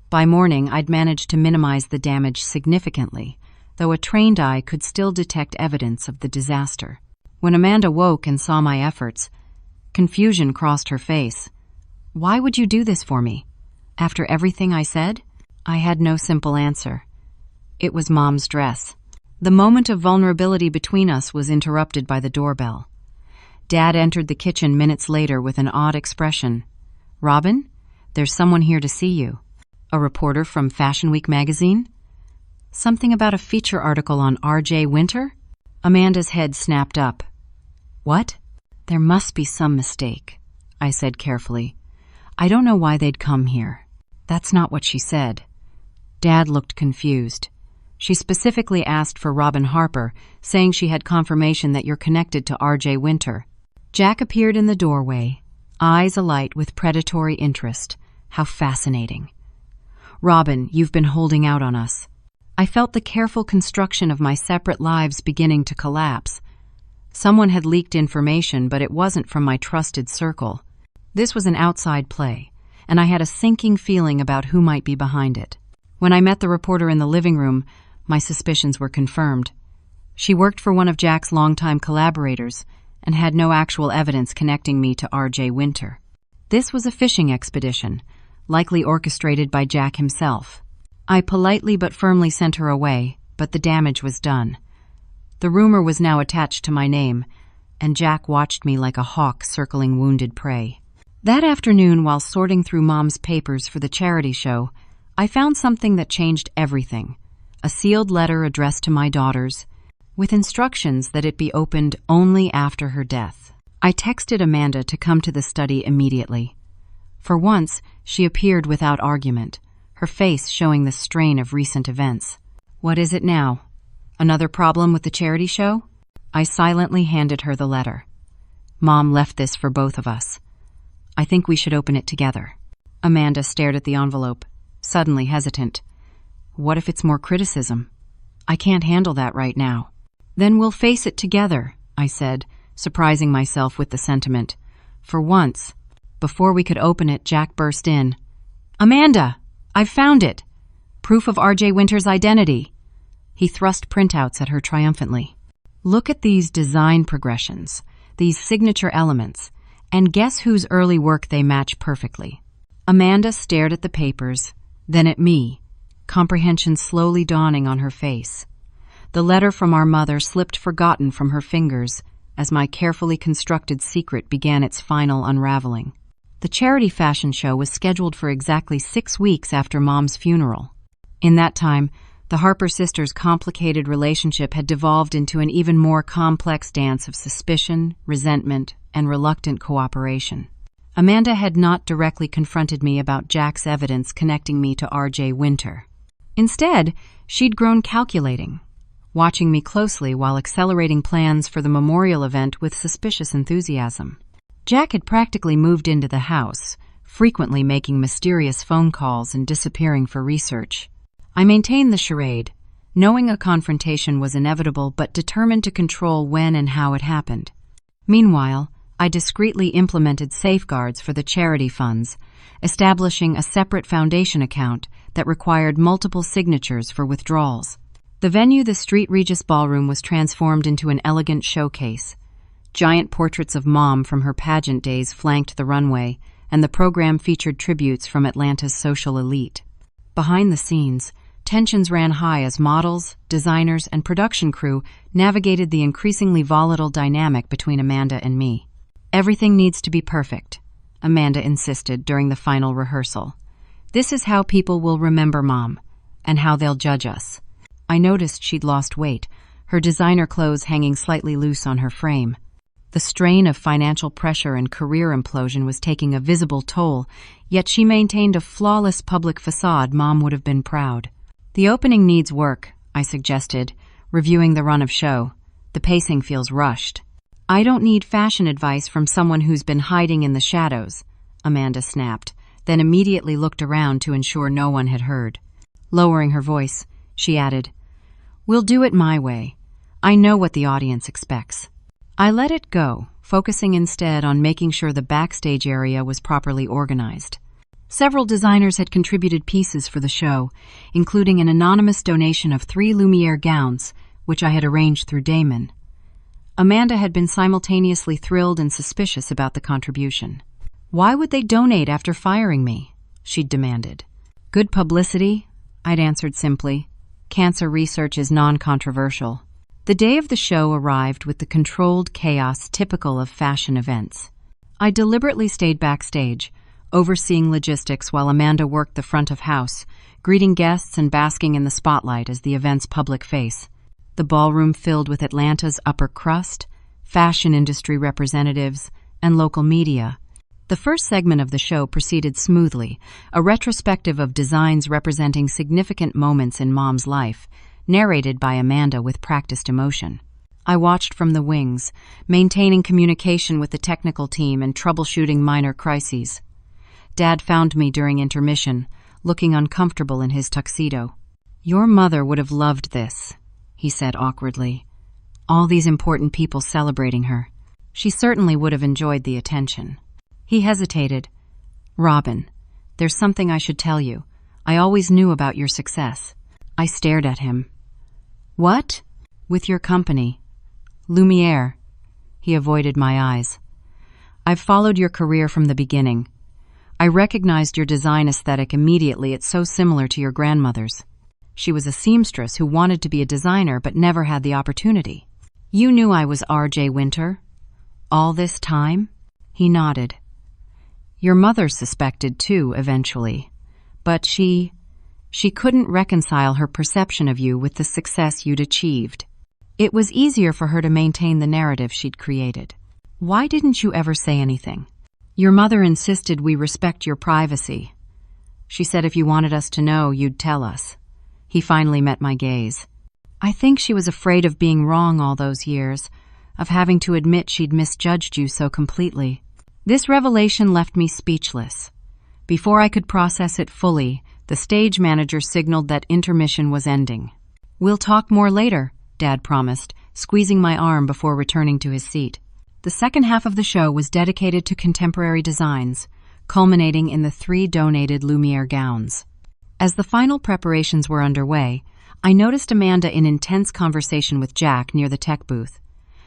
Speaker 1: By morning, I'd managed to minimize the damage significantly, though a trained eye could still detect evidence of the disaster. When Amanda woke and saw my efforts, confusion crossed her face. "Why would you do this for me? After everything I said?" I had no simple answer. It was Mom's dress. The moment of vulnerability between us was interrupted by the doorbell. Dad entered the kitchen minutes later with an odd expression. "Robin, there's someone here to see you." "A reporter from Fashion Week magazine?" "Something about a feature article on R.J. Winter?" Amanda's head snapped up. "What?" "There must be some mistake," I said carefully. "I don't know why they'd come here." "That's not what she said." Dad looked confused. She specifically asked for Robin Harper, saying she had confirmation that you're connected to R.J. Winter. Jack appeared in the doorway, eyes alight with predatory interest. How fascinating. Robin, you've been holding out on us. I felt the careful construction of my separate lives beginning to collapse. Someone had leaked information, but it wasn't from my trusted circle. This was an outside play, and I had a sinking feeling about who might be behind it. When I met the reporter in the living room, my suspicions were confirmed. She worked for one of Jack's longtime collaborators and had no actual evidence connecting me to R.J. Winter. This was a fishing expedition, likely orchestrated by Jack himself. I politely but firmly sent her away, but the damage was done. The rumor was now attached to my name, and Jack watched me like a hawk circling wounded prey. That afternoon, while sorting through Mom's papers for the charity show, I found something that changed everything. A sealed letter addressed to my daughters, with instructions that it be opened only after her death. I texted Amanda to come to the study immediately. For once, she appeared without argument, her face showing the strain of recent events. What is it now? Another problem with the charity show? I silently handed her the letter. Mom left this for both of us. I think we should open it together. Amanda stared at the envelope, suddenly hesitant. What if it's more criticism? I can't handle that right now. Then we'll face it together, I said, surprising myself with the sentiment. For once, before we could open it, Jack burst in. Amanda! I've found it! Proof of R.J. Winter's identity. He thrust printouts at her triumphantly. Look at these design progressions, these signature elements, and guess whose early work they match perfectly. Amanda stared at the papers, then at me, comprehension slowly dawning on her face. The letter from our mother slipped forgotten from her fingers as my carefully constructed secret began its final unraveling. The charity fashion show was scheduled for exactly 6 weeks after Mom's funeral. In that time, the Harper sisters' complicated relationship had devolved into an even more complex dance of suspicion, resentment, and reluctant cooperation. Amanda had not directly confronted me about Jack's evidence connecting me to R.J. Winter. Instead, she'd grown calculating, watching me closely while accelerating plans for the memorial event with suspicious enthusiasm. Jack had practically moved into the house, frequently making mysterious phone calls and disappearing for research. I maintained the charade, knowing a confrontation was inevitable but determined to control when and how it happened. Meanwhile, I discreetly implemented safeguards for the charity funds, establishing a separate foundation account that required multiple signatures for withdrawals. The venue, the St. Regis Ballroom, was transformed into an elegant showcase. Giant portraits of Mom from her pageant days flanked the runway, and the program featured tributes from Atlanta's social elite. Behind the scenes, tensions ran high as models, designers, and production crew navigated the increasingly volatile dynamic between Amanda and me. Everything needs to be perfect, Amanda insisted during the final rehearsal. This is how people will remember Mom, and how they'll judge us. I noticed she'd lost weight, her designer clothes hanging slightly loose on her frame. The strain of financial pressure and career implosion was taking a visible toll, yet she maintained a flawless public facade. Mom would have been proud. The opening needs work, I suggested, reviewing the run of show. The pacing feels rushed. I don't need fashion advice from someone who's been hiding in the shadows, Amanda snapped, then immediately looked around to ensure no one had heard. Lowering her voice, she added, "We'll do it my way. I know what the audience expects." I let it go, focusing instead on making sure the backstage area was properly organized. Several designers had contributed pieces for the show, including an anonymous donation of 3 Lumière gowns, which I had arranged through Damon. Amanda had been simultaneously thrilled and suspicious about the contribution. Why would they donate after firing me? She'd demanded. Good publicity, I'd answered simply. Cancer research is non-controversial. The day of the show arrived with the controlled chaos typical of fashion events. I deliberately stayed backstage, overseeing logistics while Amanda worked the front of house, greeting guests and basking in the spotlight as the event's public face. The ballroom filled with Atlanta's upper crust, fashion industry representatives, and local media. The first segment of the show proceeded smoothly, a retrospective of designs representing significant moments in Mom's life, narrated by Amanda with practiced emotion. I watched from the wings, maintaining communication with the technical team and troubleshooting minor crises. Dad found me during intermission, looking uncomfortable in his tuxedo. "Your mother would have loved this," he said awkwardly. "All these important people celebrating her. She certainly would have enjoyed the attention." He hesitated. "Robin, there's something I should tell you. I always knew about your success." I stared at him. "What?" "With your company. Lumière." He avoided my eyes. "I've followed your career from the beginning. I recognized your design aesthetic immediately. It's so similar to your grandmother's. She was a seamstress who wanted to be a designer but never had the opportunity. You knew I was R.J. Winter? All this time?" He nodded. "Your mother suspected too, eventually. But she couldn't reconcile her perception of you with the success you'd achieved. It was easier for her to maintain the narrative she'd created. Why didn't you ever say anything? Your mother insisted we respect your privacy. She said if you wanted us to know, you'd tell us." He finally met my gaze. "I think she was afraid of being wrong all those years, of having to admit she'd misjudged you so completely." This revelation left me speechless. Before I could process it fully, the stage manager signaled that intermission was ending. "We'll talk more later," Dad promised, squeezing my arm before returning to his seat. The second half of the show was dedicated to contemporary designs, culminating in the 3 donated Lumière gowns. As the final preparations were underway, I noticed Amanda in intense conversation with Jack near the tech booth.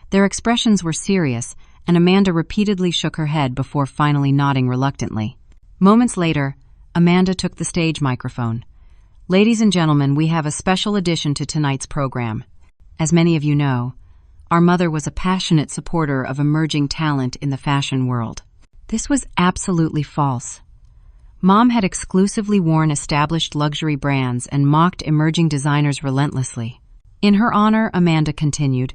Speaker 1: Their expressions were serious, and Amanda repeatedly shook her head before finally nodding reluctantly. Moments later, Amanda took the stage microphone. "Ladies and gentlemen, we have a special addition to tonight's program. As many of you know, our mother was a passionate supporter of emerging talent in the fashion world." This was absolutely false. Mom had exclusively worn established luxury brands and mocked emerging designers relentlessly. In her honor, Amanda continued,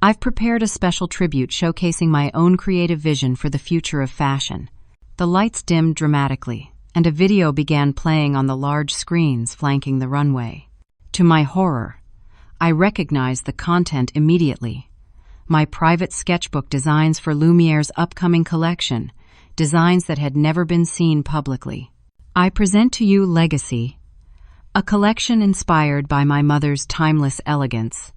Speaker 1: "I've prepared a special tribute showcasing my own creative vision for the future of fashion." The lights dimmed dramatically, and a video began playing on the large screens flanking the runway. To my horror, I recognized the content immediately. My private sketchbook designs for Lumière's upcoming collection, designs that had never been seen publicly. "I present to you Legacy, a collection inspired by my mother's timeless elegance,"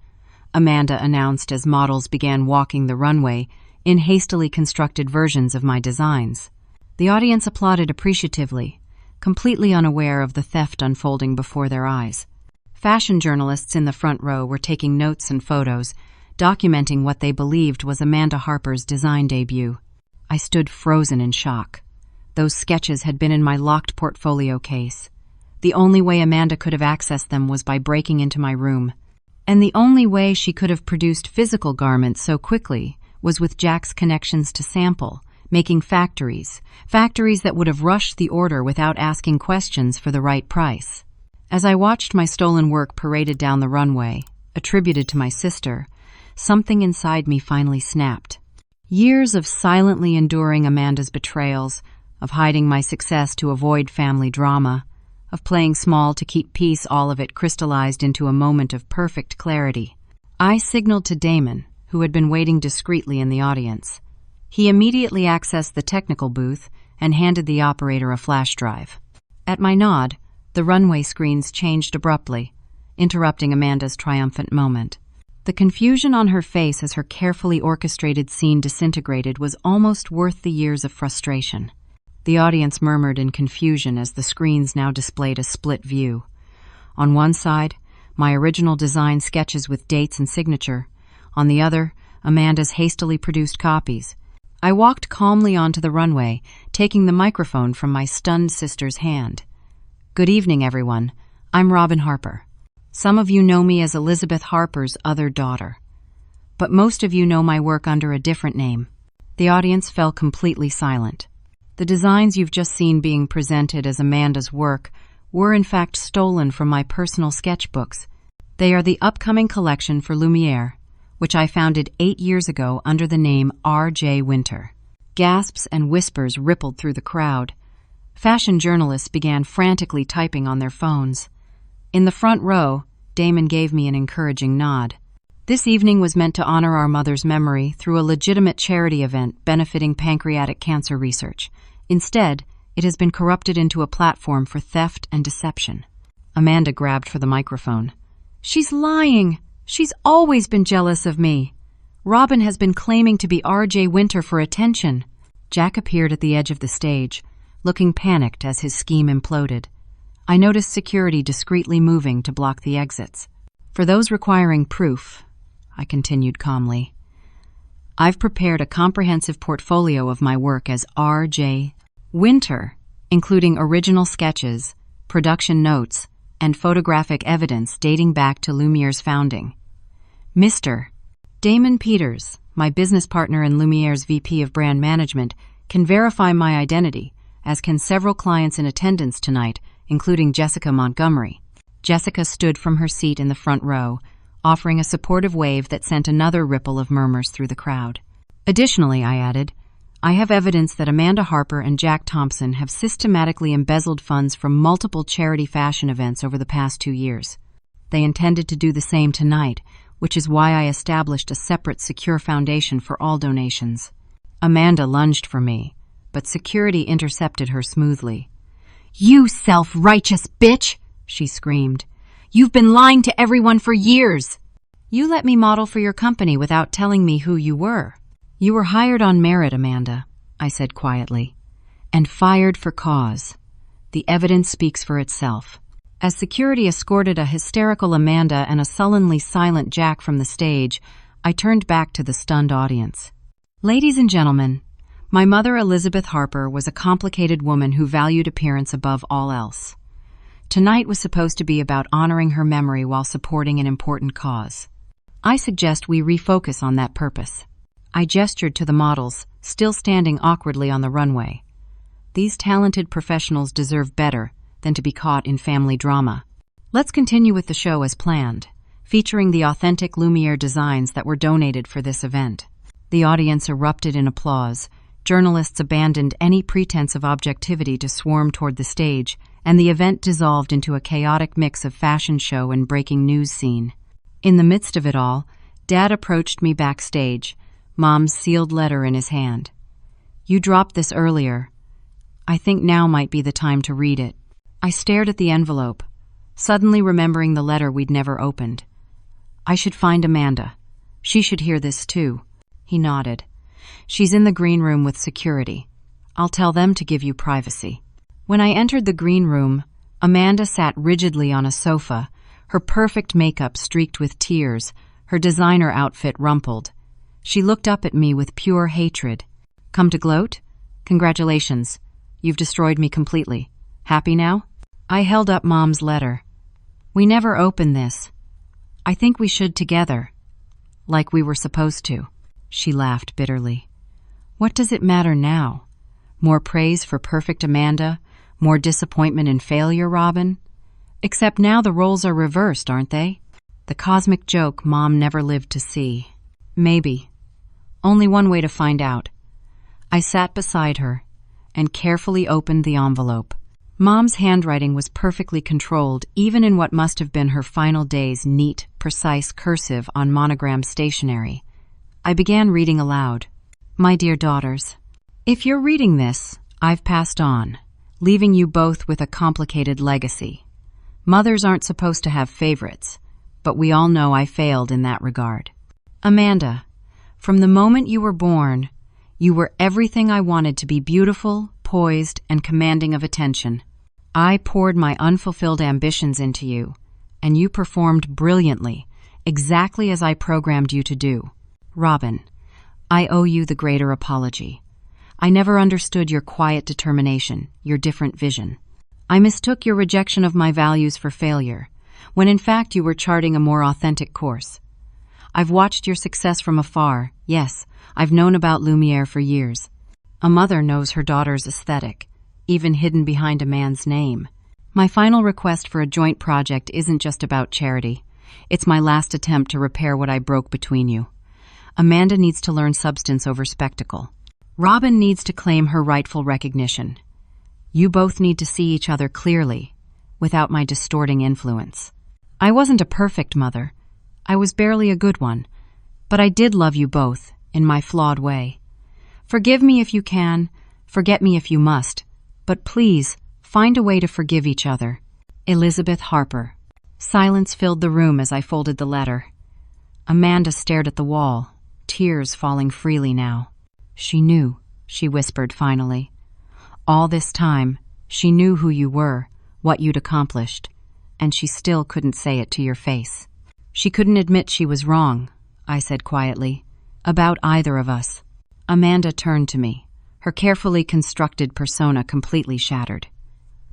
Speaker 1: Amanda announced as models began walking the runway in hastily constructed versions of my designs. The audience applauded appreciatively, completely unaware of the theft unfolding before their eyes. Fashion journalists in the front row were taking notes and photos, documenting what they believed was Amanda Harper's design debut. I stood frozen in shock. Those sketches had been in my locked portfolio case. The only way Amanda could have accessed them was by breaking into my room. And the only way she could have produced physical garments so quickly was with Jack's connections to sample, making factories that would have rushed the order without asking questions for the right price. As I watched my stolen work paraded down the runway, attributed to my sister, something inside me finally snapped. Years of silently enduring Amanda's betrayals, of hiding my success to avoid family drama, of playing small to keep peace, all of it crystallized into a moment of perfect clarity. I signaled to Damon, who had been waiting discreetly in the audience. He immediately accessed the technical booth and handed the operator a flash drive. At my nod, the runway screens changed abruptly, interrupting Amanda's triumphant moment. The confusion on her face as her carefully orchestrated scene disintegrated was almost worth the years of frustration. The audience murmured in confusion as the screens now displayed a split view. On one side, my original design sketches with dates and signature. On the other, Amanda's hastily produced copies. I walked calmly onto the runway, taking the microphone from my stunned sister's hand. "Good evening, everyone. I'm Robin Harper. Some of you know me as Elizabeth Harper's other daughter, but most of you know my work under a different name." The audience fell completely silent. The designs you've just seen being presented as Amanda's work were in fact stolen from my personal sketchbooks. They are the upcoming collection for Lumière, which I founded 8 years ago under the name R.J. Winter. Gasps and whispers rippled through the crowd. Fashion journalists began frantically typing on their phones. In the front row, Damon gave me an encouraging nod. This evening was meant to honor our mother's memory through a legitimate charity event benefiting pancreatic cancer research. Instead, it has been corrupted into a platform for theft and deception. Amanda grabbed for the microphone. "She's lying! She's always been jealous of me. Robin has been claiming to be R.J. Winter for attention." Jack appeared at the edge of the stage, looking panicked as his scheme imploded. I noticed security discreetly moving to block the exits. "For those requiring proof," I continued calmly, "I've prepared a comprehensive portfolio of my work as R.J. Winter, including original sketches, production notes, and photographic evidence dating back to Lumière's founding. Mr. Damon Peters, my business partner and Lumière's VP of Brand Management, can verify my identity, as can several clients in attendance tonight, including Jessica Montgomery." Jessica stood from her seat in the front row, offering a supportive wave that sent another ripple of murmurs through the crowd. "Additionally," I added, "I have evidence that Amanda Harper and Jack Thompson have systematically embezzled funds from multiple charity fashion events over the past 2 years. They intended to do the same tonight, which is why I established a separate secure foundation for all donations." Amanda lunged for me, but security intercepted her smoothly. "You self-righteous bitch!" she screamed. "You've been lying to everyone for years." "You let me model for your company without telling me who you were." "You were hired on merit, Amanda," I said quietly, "and fired for cause. The evidence speaks for itself." As security escorted a hysterical Amanda and a sullenly silent Jack from the stage, I turned back to the stunned audience. "Ladies and gentlemen, my mother, Elizabeth Harper, was a complicated woman who valued appearance above all else. Tonight was supposed to be about honoring her memory while supporting an important cause. I suggest we refocus on that purpose." I gestured to the models, still standing awkwardly on the runway. These talented professionals deserve better than to be caught in family drama. "Let's continue with the show as planned, featuring the authentic Lumière designs that were donated for this event." The audience erupted in applause. Journalists abandoned any pretense of objectivity to swarm toward the stage, and the event dissolved into a chaotic mix of fashion show and breaking news scene. In the midst of it all, Dad approached me backstage, Mom's sealed letter in his hand. "You dropped this earlier. I think now might be the time to read it." I stared at the envelope, suddenly remembering the letter we'd never opened. "I should find Amanda. She should hear this too." He nodded. "She's in the green room with security. I'll tell them to give you privacy." When I entered the green room, Amanda sat rigidly on a sofa, her perfect makeup streaked with tears, her designer outfit rumpled. She looked up at me with pure hatred. "Come to gloat? Congratulations. You've destroyed me completely. Happy now?" I held up Mom's letter. "We never opened this. I think we should together. Like we were supposed to." She laughed bitterly. "What does it matter now? More praise for perfect Amanda? More disappointment and failure, Robin? Except now the roles are reversed, aren't they? The cosmic joke Mom never lived to see." "Maybe. Only one way to find out." I sat beside her and carefully opened the envelope. Mom's handwriting was perfectly controlled, even in what must have been her final days' neat, precise cursive on monogram stationery. I began reading aloud. "My dear daughters, if you're reading this, I've passed on, leaving you both with a complicated legacy. Mothers aren't supposed to have favorites, but we all know I failed in that regard. Amanda, from the moment you were born, you were everything I wanted to be: beautiful, poised, and commanding of attention. I poured my unfulfilled ambitions into you, and you performed brilliantly, exactly as I programmed you to do. Robin, I owe you the greater apology. I never understood your quiet determination, your different vision. I mistook your rejection of my values for failure, when in fact you were charting a more authentic course. I've watched your success from afar. Yes, I've known about Lumière for years. A mother knows her daughter's aesthetic, even hidden behind a man's name. My final request for a joint project isn't just about charity. It's my last attempt to repair what I broke between you. Amanda needs to learn substance over spectacle. Robin needs to claim her rightful recognition. You both need to see each other clearly, without my distorting influence. I wasn't a perfect mother. I was barely a good one. But I did love you both, in my flawed way. Forgive me if you can, forget me if you must, but please, find a way to forgive each other. Elizabeth Harper. Silence filled the room as I folded the letter. Amanda stared at the wall, tears falling freely now. She knew, she whispered finally. All this time, she knew who you were, what you'd accomplished, and she still couldn't say it to your face. She couldn't admit she was wrong, I said quietly, about either of us. Amanda turned to me, her carefully constructed persona completely shattered.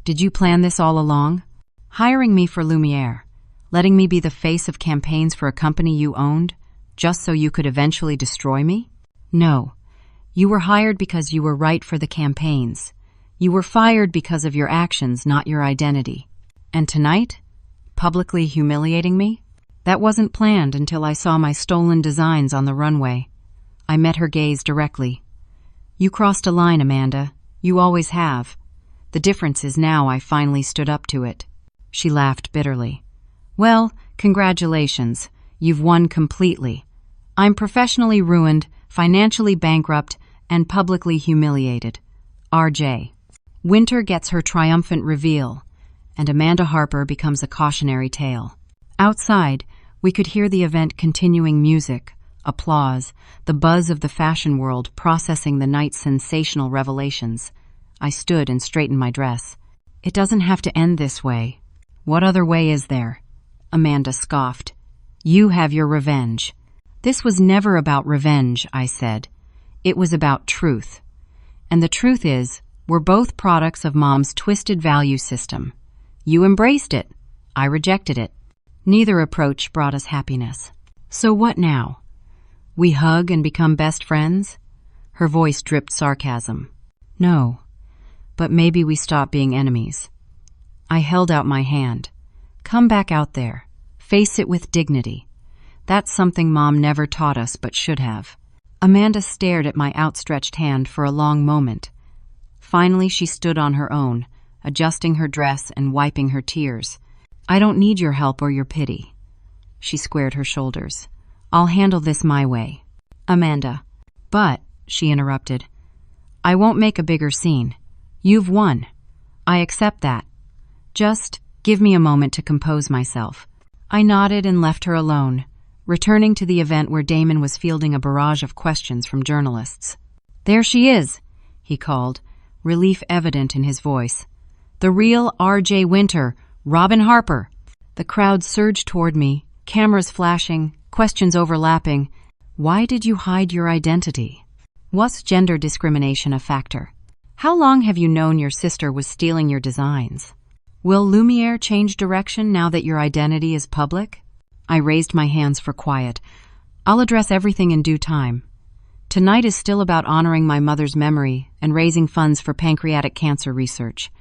Speaker 1: Did you plan this all along? Hiring me for Lumière, letting me be the face of campaigns for a company you owned, just so you could eventually destroy me? No. You were hired because you were right for the campaigns. You were fired because of your actions, not your identity. And tonight? Publicly humiliating me? That wasn't planned until I saw my stolen designs on the runway. I met her gaze directly. You crossed a line, Amanda. You always have. The difference is now I finally stood up to it. She laughed bitterly. Well, congratulations. You've won completely. I'm professionally ruined, financially bankrupt, and publicly humiliated. RJ. Winter gets her triumphant reveal, and Amanda Harper becomes a cautionary tale. Outside, we could hear the event continuing music, applause, the buzz of the fashion world processing the night's sensational revelations. I stood and straightened my dress. It doesn't have to end this way. What other way is there? Amanda scoffed. You have your revenge. This was never about revenge, I said. It was about truth. And the truth is, we're both products of Mom's twisted value system. You embraced it. I rejected it. Neither approach brought us happiness. So what now? We hug and become best friends? Her voice dripped sarcasm. No, but maybe we stop being enemies. I held out my hand. Come back out there. Face it with dignity. That's something Mom never taught us but should have. Amanda stared at my outstretched hand for a long moment. Finally, she stood on her own, adjusting her dress and wiping her tears. I don't need your help or your pity. She squared her shoulders. I'll handle this my way. Amanda. But, she interrupted, I won't make a bigger scene. You've won. I accept that. Just give me a moment to compose myself. I nodded and left her alone, returning to the event where Damon was fielding a barrage of questions from journalists. There she is, he called, relief evident in his voice. The real R.J. Winter, Robin Harper. The crowd surged toward me, cameras flashing, questions overlapping. Why did you hide your identity? Was gender discrimination a factor? How long have you known your sister was stealing your designs? Will Lumière change direction now that your identity is public? I raised my hands for quiet. I'll address everything in due time. Tonight is still about honoring my mother's memory and raising funds for pancreatic cancer research.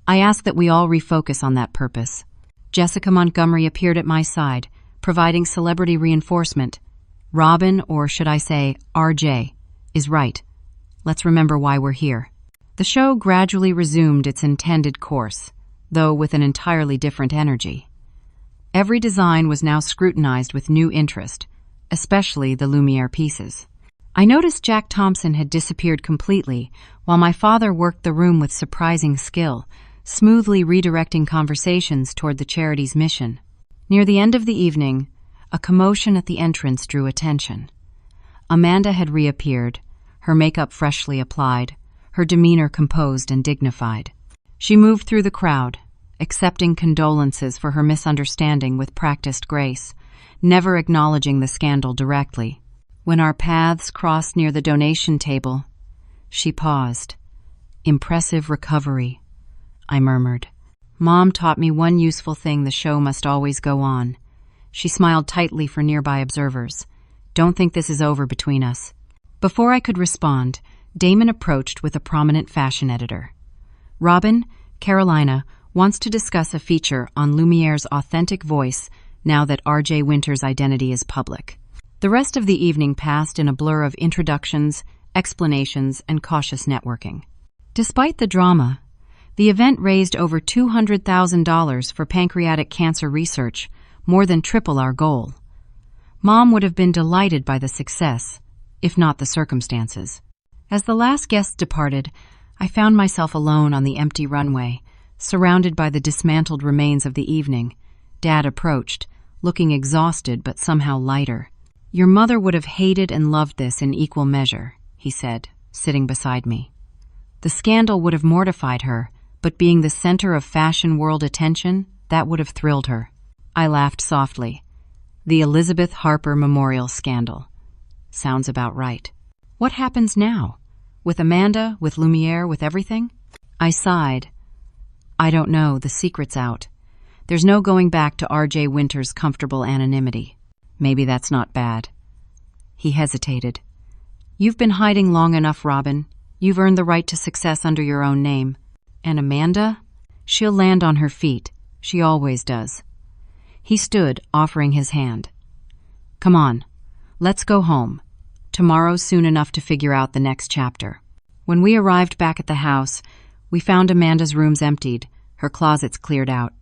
Speaker 1: I ask that we all refocus on that purpose. Jessica Montgomery appeared at my side, providing celebrity reinforcement. Robin, or should I say RJ, is right. Let's remember why we're here. The show gradually resumed its intended course, though with an entirely different energy. Every design was now scrutinized with new interest, especially the Lumière pieces. I noticed Jack Thompson had disappeared completely, while my father worked the room with surprising skill, smoothly redirecting conversations toward the charity's mission. Near the end of the evening, a commotion at the entrance drew attention. Amanda had reappeared, her makeup freshly applied, her demeanor composed and dignified. She moved through the crowd, accepting condolences for her misunderstanding with practiced grace, never acknowledging the scandal directly. When our paths crossed near the donation table, she paused. Impressive recovery, I murmured. Mom taught me one useful thing: the show must always go on. She smiled tightly for nearby observers. Don't think this is over between us. Before I could respond, Damon approached with a prominent fashion editor. Robin, Carolina, wants to discuss a feature on Lumière's authentic voice now that R.J. Winter's identity is public. The rest of the evening passed in a blur of introductions, explanations, and cautious networking. Despite the drama, the event raised over $200,000 for pancreatic cancer research, more than triple our goal. Mom would have been delighted by the success, if not the circumstances. As the last guests departed, I found myself alone on the empty runway, surrounded by the dismantled remains of the evening. Dad approached, looking exhausted but somehow lighter. "Your mother would have hated and loved this in equal measure," he said, sitting beside me. "The scandal would have mortified her, but being the center of fashion world attention, that would have thrilled her." I laughed softly. The Elizabeth Harper Memorial Scandal. Sounds about right. What happens now? With Amanda, with Lumière, with everything? I sighed. I don't know, the secret's out. There's no going back to R.J. Winter's comfortable anonymity. Maybe that's not bad. He hesitated. "You've been hiding long enough, Robin. You've earned the right to success under your own name. And Amanda? She'll land on her feet. She always does." He stood, offering his hand. "Come on, let's go home. Tomorrow's soon enough to figure out the next chapter." When we arrived back at the house, we found Amanda's rooms emptied, her closets cleared out.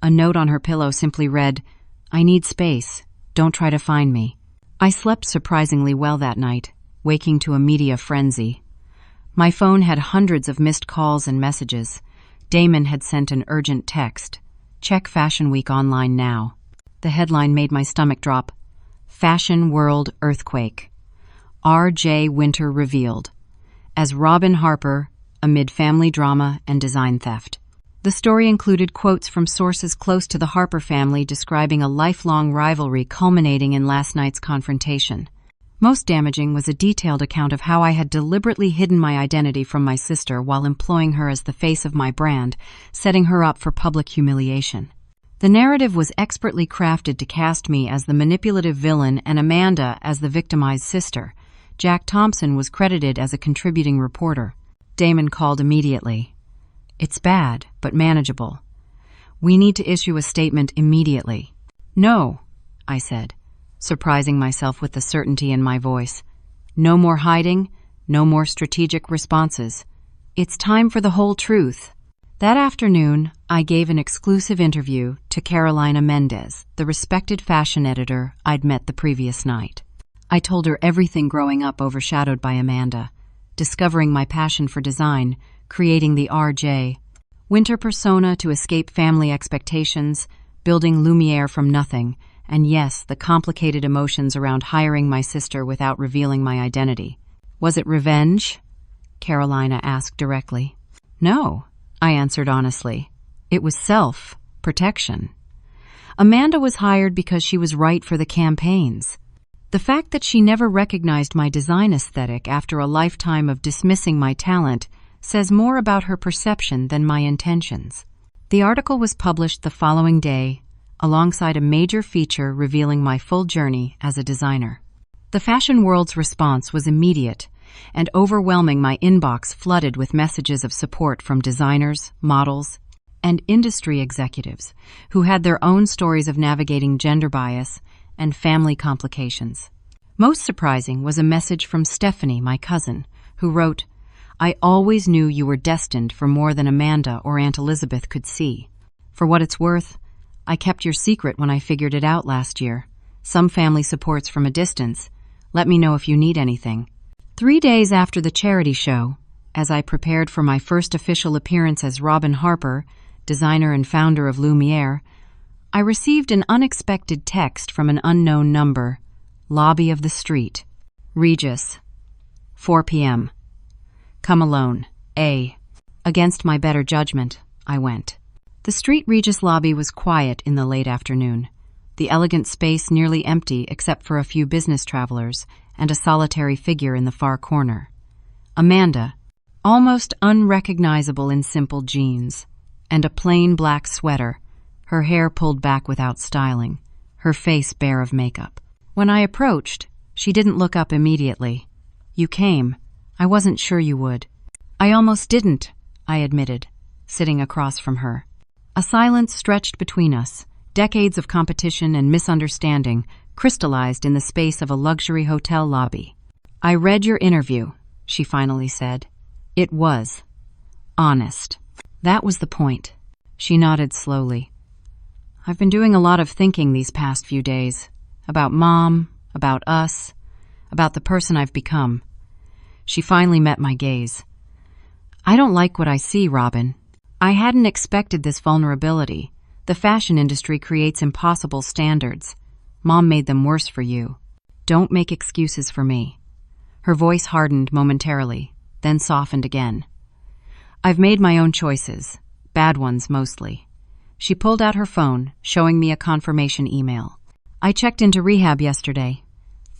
Speaker 1: A note on her pillow simply read, "I need space. Don't try to find me." I slept surprisingly well that night, waking to a media frenzy. My phone had hundreds of missed calls and messages. Damon had sent an urgent text. "Check Fashion Week online now." The headline made my stomach drop. "Fashion World Earthquake. R.J. Winter revealed. As Robin Harper, amid family drama and design theft." The story included quotes from sources close to the Harper family describing a lifelong rivalry culminating in last night's confrontation. Most damaging was a detailed account of how I had deliberately hidden my identity from my sister while employing her as the face of my brand, setting her up for public humiliation. The narrative was expertly crafted to cast me as the manipulative villain and Amanda as the victimized sister. Jack Thompson was credited as a contributing reporter. Damon called immediately. "It's bad, but manageable. We need to issue a statement immediately." "No," I said, surprising myself with the certainty in my voice. "No more hiding, no more strategic responses. It's time for the whole truth." That afternoon, I gave an exclusive interview to Carolina Mendez, the respected fashion editor I'd met the previous night. I told her everything growing up overshadowed by Amanda, discovering my passion for design, creating the R.J. Winter persona to escape family expectations, building Lumière from nothing, and yes, the complicated emotions around hiring my sister without revealing my identity. "Was it revenge?" Carolina asked directly. "No," I answered honestly. "It was self-protection. Amanda was hired because she was right for the campaigns. The fact that she never recognized my design aesthetic after a lifetime of dismissing my talent says more about her perception than my intentions." The article was published the following day, alongside a major feature revealing my full journey as a designer. The fashion world's response was immediate and overwhelming. My inbox flooded with messages of support from designers, models, and industry executives who had their own stories of navigating gender bias and family complications. Most surprising was a message from Stephanie, my cousin, who wrote, "I always knew you were destined for more than Amanda or Aunt Elizabeth could see. For what it's worth, I kept your secret when I figured it out last year. Some family supports from a distance. Let me know if you need anything." 3 days after the charity show, as I prepared for my first official appearance as Robin Harper, designer and founder of Lumière, I received an unexpected text from an unknown number. Lobby of the street. Regis. 4 p.m. Come alone. A. Against my better judgment, I went. The street Regis lobby was quiet in the late afternoon, the elegant space nearly empty except for a few business travelers and a solitary figure in the far corner. Amanda, almost unrecognizable in simple jeans, and a plain black sweater, her hair pulled back without styling, her face bare of makeup. When I approached, she didn't look up immediately. "You came. I wasn't sure you would." "I almost didn't," I admitted, sitting across from her. A silence stretched between us, decades of competition and misunderstanding crystallized in the space of a luxury hotel lobby. "I read your interview," she finally said. "It was honest." That was the point. She nodded slowly. "I've been doing a lot of thinking these past few days. About Mom, about us, about the person I've become." She finally met my gaze. "I don't like what I see, Robin. I hadn't expected this vulnerability. The fashion industry creates impossible standards. Mom made them worse for you. Don't make excuses for me." Her voice hardened momentarily, then softened again. "I've made my own choices, bad ones mostly." She pulled out her phone, showing me a confirmation email. "I checked into rehab yesterday.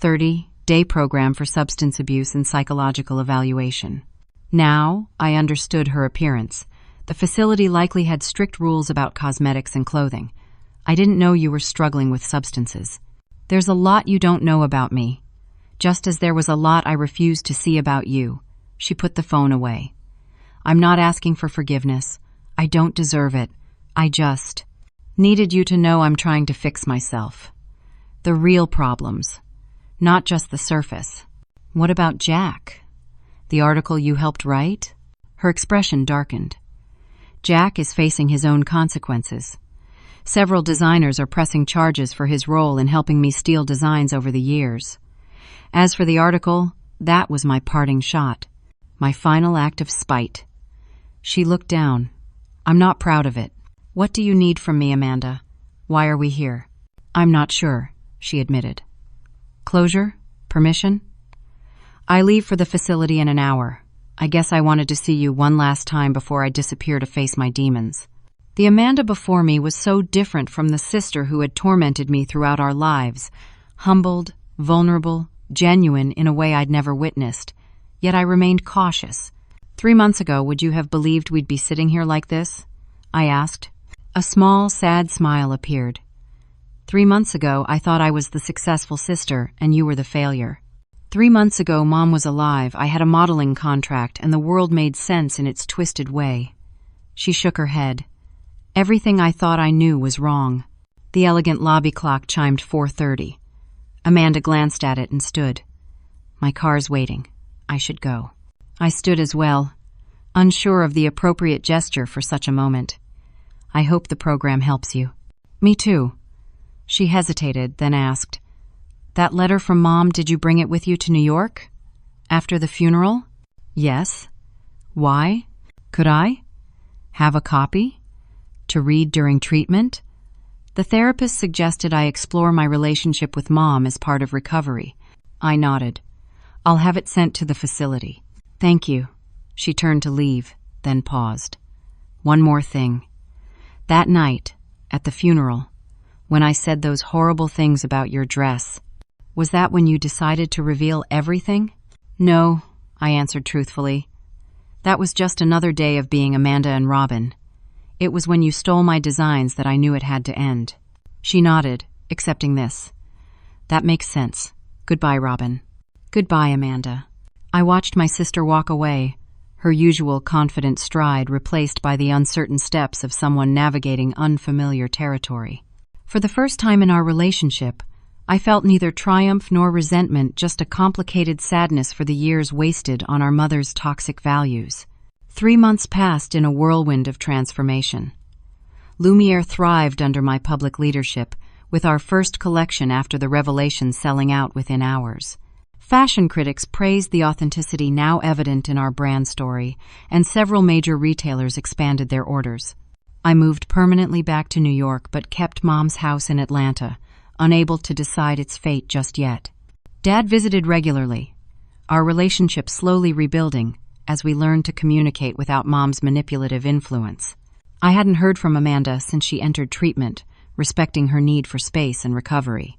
Speaker 1: 30-day program for substance abuse and psychological evaluation." Now I understood her appearance. The facility likely had strict rules about cosmetics and clothing. "I didn't know you were struggling with substances. There's a lot you don't know about me, just as there was a lot I refused to see about you." She put the phone away. "I'm not asking for forgiveness. I don't deserve it. I just needed you to know I'm trying to fix myself. The real problems, not just the surface." "What about Jack? The article you helped write?" Her expression darkened. "Jack is facing his own consequences. Several designers are pressing charges for his role in helping me steal designs over the years. As for the article, that was my parting shot, my final act of spite." She looked down. "I'm not proud of it. What do you need from me, Amanda? Why are we here?" "I'm not sure," she admitted. "Closure? Permission?" "I leave for the facility in an hour. I guess I wanted to see you one last time before I disappear to face my demons." The Amanda before me was so different from the sister who had tormented me throughout our lives, humbled, vulnerable, genuine in a way I'd never witnessed. Yet I remained cautious. 3 months ago, would you have believed we'd be sitting here like this?" I asked. A small, sad smile appeared. 3 months ago, I thought I was the successful sister and you were the failure. 3 months ago, Mom was alive, I had a modeling contract, and the world made sense in its twisted way." She shook her head. "Everything I thought I knew was wrong." The elegant lobby clock chimed 4:30. Amanda glanced at it and stood. "My car's waiting. I should go." I stood as well, unsure of the appropriate gesture for such a moment. "I hope the program helps you." "Me too." She hesitated, then asked, "That letter from Mom, did you bring it with you to New York? After the funeral?" "Yes." "Why? Could I have a copy? To read during treatment?" The therapist suggested I explore my relationship with Mom as part of recovery. I nodded. "I'll have it sent to the facility." "Thank you." She turned to leave, then paused. "One more thing. That night, at the funeral, when I said those horrible things about your dress, was that when you decided to reveal everything?" "No," I answered truthfully. "That was just another day of being Amanda and Robin. It was when you stole my designs that I knew it had to end." She nodded, accepting this. "That makes sense. Goodbye, Robin." "Goodbye, Amanda." I watched my sister walk away, her usual confident stride replaced by the uncertain steps of someone navigating unfamiliar territory. For the first time in our relationship, I felt neither triumph nor resentment, just a complicated sadness for the years wasted on our mother's toxic values. 3 months passed in a whirlwind of transformation. Lumière thrived under my public leadership, with our first collection after the revelation selling out within hours. Fashion critics praised the authenticity now evident in our brand story, and several major retailers expanded their orders. I moved permanently back to New York but kept Mom's house in Atlanta, unable to decide its fate just yet. Dad visited regularly, our relationship slowly rebuilding as we learned to communicate without Mom's manipulative influence. I hadn't heard from Amanda since she entered treatment, respecting her need for space and recovery.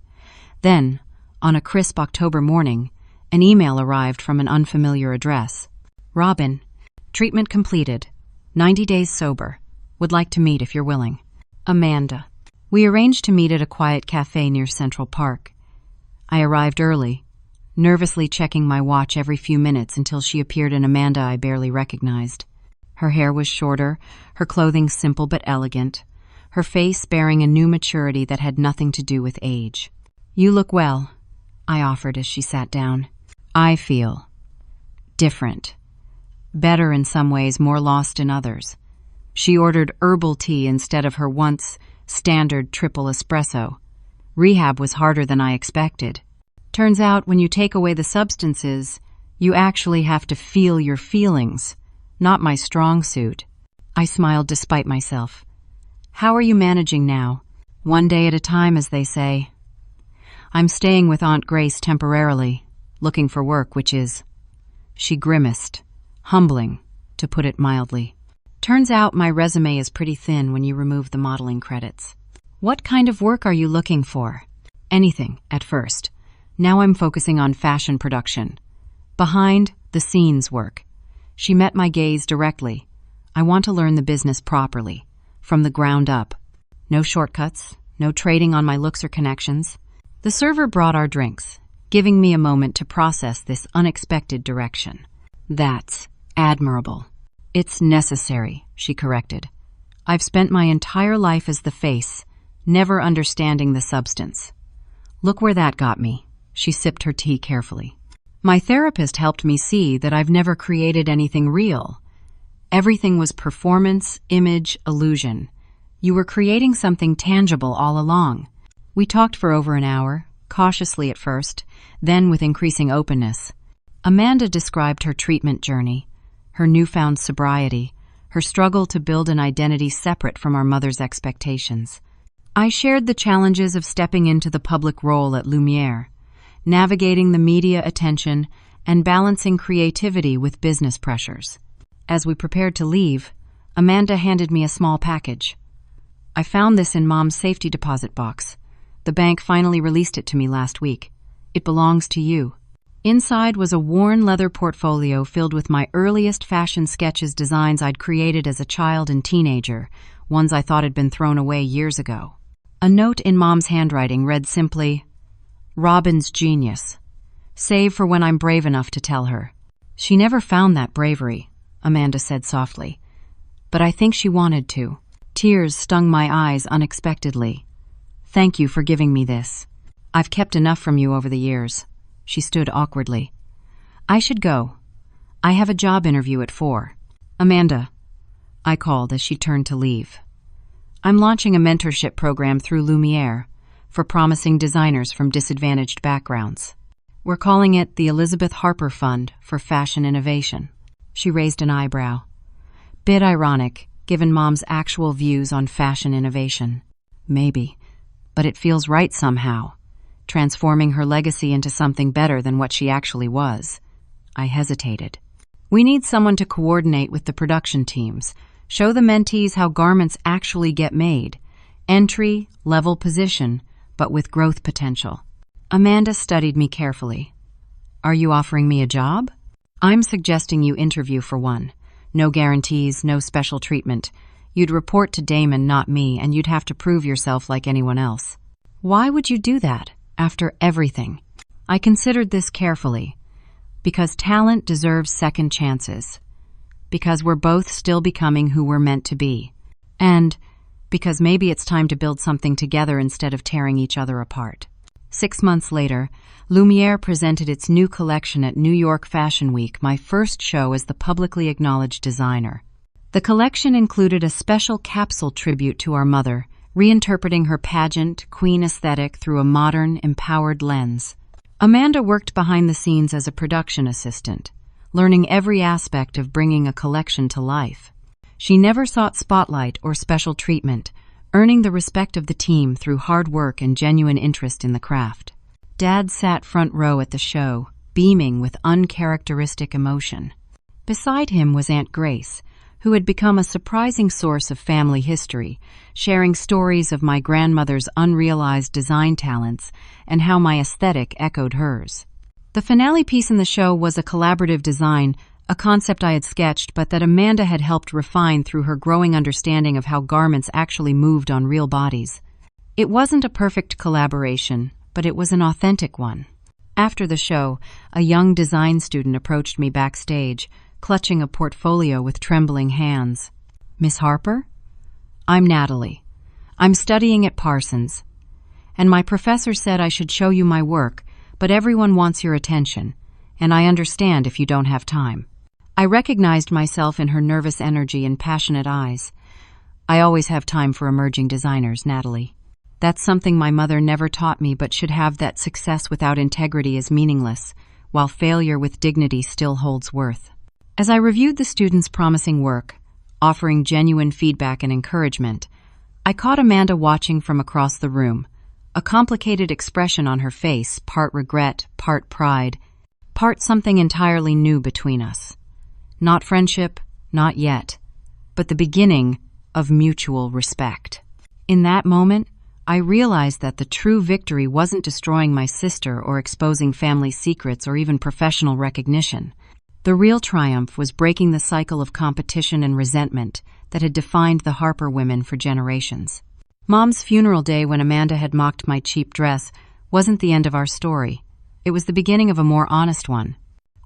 Speaker 1: Then, on a crisp October morning, an email arrived from an unfamiliar address. "Robin, treatment completed. 90 days sober. Would like to meet if you're willing. Amanda." We arranged to meet at a quiet cafe near Central Park. I arrived early, nervously checking my watch every few minutes until she appeared an Amanda I barely recognized. Her hair was shorter, her clothing simple but elegant, her face bearing a new maturity that had nothing to do with age. "You look well," I offered as she sat down. I feel different. Better in some ways, more lost in others. She ordered herbal tea instead of her once standard triple espresso. Rehab was harder than I expected. Turns out, when you take away the substances, you actually have to feel your feelings. Not my strong suit. I smiled despite myself. How are you managing now? One day at a time, as they say. I'm staying with Aunt Grace temporarily, looking for work, which is... She grimaced. Humbling, to put it mildly. Turns out my resume is pretty thin when you remove the modeling credits. What kind of work are you looking for? Anything, at first. Now I'm focusing on fashion production. Behind the scenes work. She met my gaze directly. I want to learn the business properly, from the ground up. No shortcuts, no trading on my looks or connections. The server brought our drinks, giving me a moment to process this unexpected direction. That's admirable. It's necessary, she corrected. I've spent my entire life as the face, never understanding the substance. Look where that got me. She sipped her tea carefully. My therapist helped me see that I've never created anything real. Everything was performance, image, illusion. You were creating something tangible all along. We talked for over an hour, cautiously at first, then with increasing openness. Amanda described her treatment journey, her newfound sobriety, her struggle to build an identity separate from our mother's expectations. I shared the challenges of stepping into the public role at Lumière, navigating the media attention and balancing creativity with business pressures. As we prepared to leave, Amanda handed me a small package. I found this in Mom's safety deposit box. The bank finally released it to me last week. It belongs to you. Inside was a worn leather portfolio filled with my earliest fashion sketches, designs I'd created as a child and teenager, ones I thought had been thrown away years ago. A note in Mom's handwriting read simply, Robin's genius. Save for when I'm brave enough to tell her. She never found that bravery, Amanda said softly. But I think she wanted to. Tears stung my eyes unexpectedly. Thank you for giving me this. I've kept enough from you over the years. She stood awkwardly. I should go. I have a job interview at 4. Amanda, I called as she turned to leave. I'm launching a mentorship program through Lumière for promising designers from disadvantaged backgrounds. We're calling it the Elizabeth Harper Fund for Fashion Innovation. She raised an eyebrow. Bit ironic, given Mom's actual views on fashion innovation. Maybe, but it feels right somehow, transforming her legacy into something better than what she actually was. I hesitated. We need someone to coordinate with the production teams, show the mentees how garments actually get made, entry, level position, but with growth potential. Amanda studied me carefully. Are you offering me a job? I'm suggesting you interview for one. No guarantees, no special treatment. You'd report to Damon, not me, and you'd have to prove yourself like anyone else. Why would you do that, after everything? I considered this carefully. Because talent deserves second chances. Because we're both still becoming who we're meant to be. And because maybe it's time to build something together instead of tearing each other apart. 6 months later, Lumière presented its new collection at New York Fashion Week, my first show as the publicly acknowledged designer. The collection included a special capsule tribute to our mother, reinterpreting her pageant, queen aesthetic through a modern, empowered lens. Amanda worked behind the scenes as a production assistant, learning every aspect of bringing a collection to life. She never sought spotlight or special treatment, earning the respect of the team through hard work and genuine interest in the craft. Dad sat front row at the show, beaming with uncharacteristic emotion. Beside him was Aunt Grace, who had become a surprising source of family history, sharing stories of my grandmother's unrealized design talents and how my aesthetic echoed hers. The finale piece in the show was a collaborative design, a concept I had sketched but that Amanda had helped refine through her growing understanding of how garments actually moved on real bodies. It wasn't a perfect collaboration, but it was an authentic one. After the show, a young design student approached me backstage, clutching a portfolio with trembling hands. Miss Harper? I'm Natalie. I'm studying at Parsons. And my professor said I should show you my work, but everyone wants your attention. and I understand if you don't have time. I recognized myself in her nervous energy and passionate eyes. I always have time for emerging designers, Natalie. That's something my mother never taught me, but should have that success without integrity is meaningless, while failure with dignity still holds worth. As I reviewed the students' promising work, offering genuine feedback and encouragement, I caught Amanda watching from across the room, a complicated expression on her face, part regret, part pride, part something entirely new between us. Not friendship, not yet, but the beginning of mutual respect. In that moment, I realized that the true victory wasn't destroying my sister or exposing family secrets or even professional recognition. The real triumph was breaking the cycle of competition and resentment that had defined the Harper women for generations. Mom's funeral day, when Amanda had mocked my cheap dress, wasn't the end of our story. It was the beginning of a more honest one.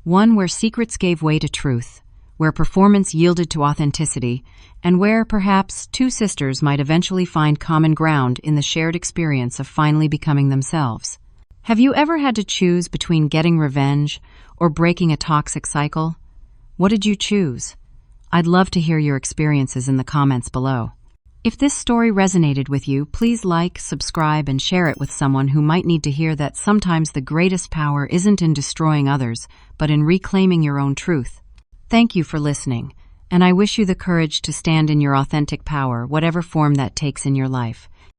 Speaker 1: One where secrets gave way to truth, where performance yielded to authenticity, and where, perhaps, two sisters might eventually find common ground in the shared experience of finally becoming themselves. Have you ever had to choose between getting revenge or breaking a toxic cycle? What did you choose? I'd love to hear your experiences in the comments below. If this story resonated with you, please like, subscribe, and share it with someone who might need to hear that sometimes the greatest power isn't in destroying others, but in reclaiming your own truth. Thank you for listening, and I wish you the courage to stand in your authentic power, whatever form that takes in your life.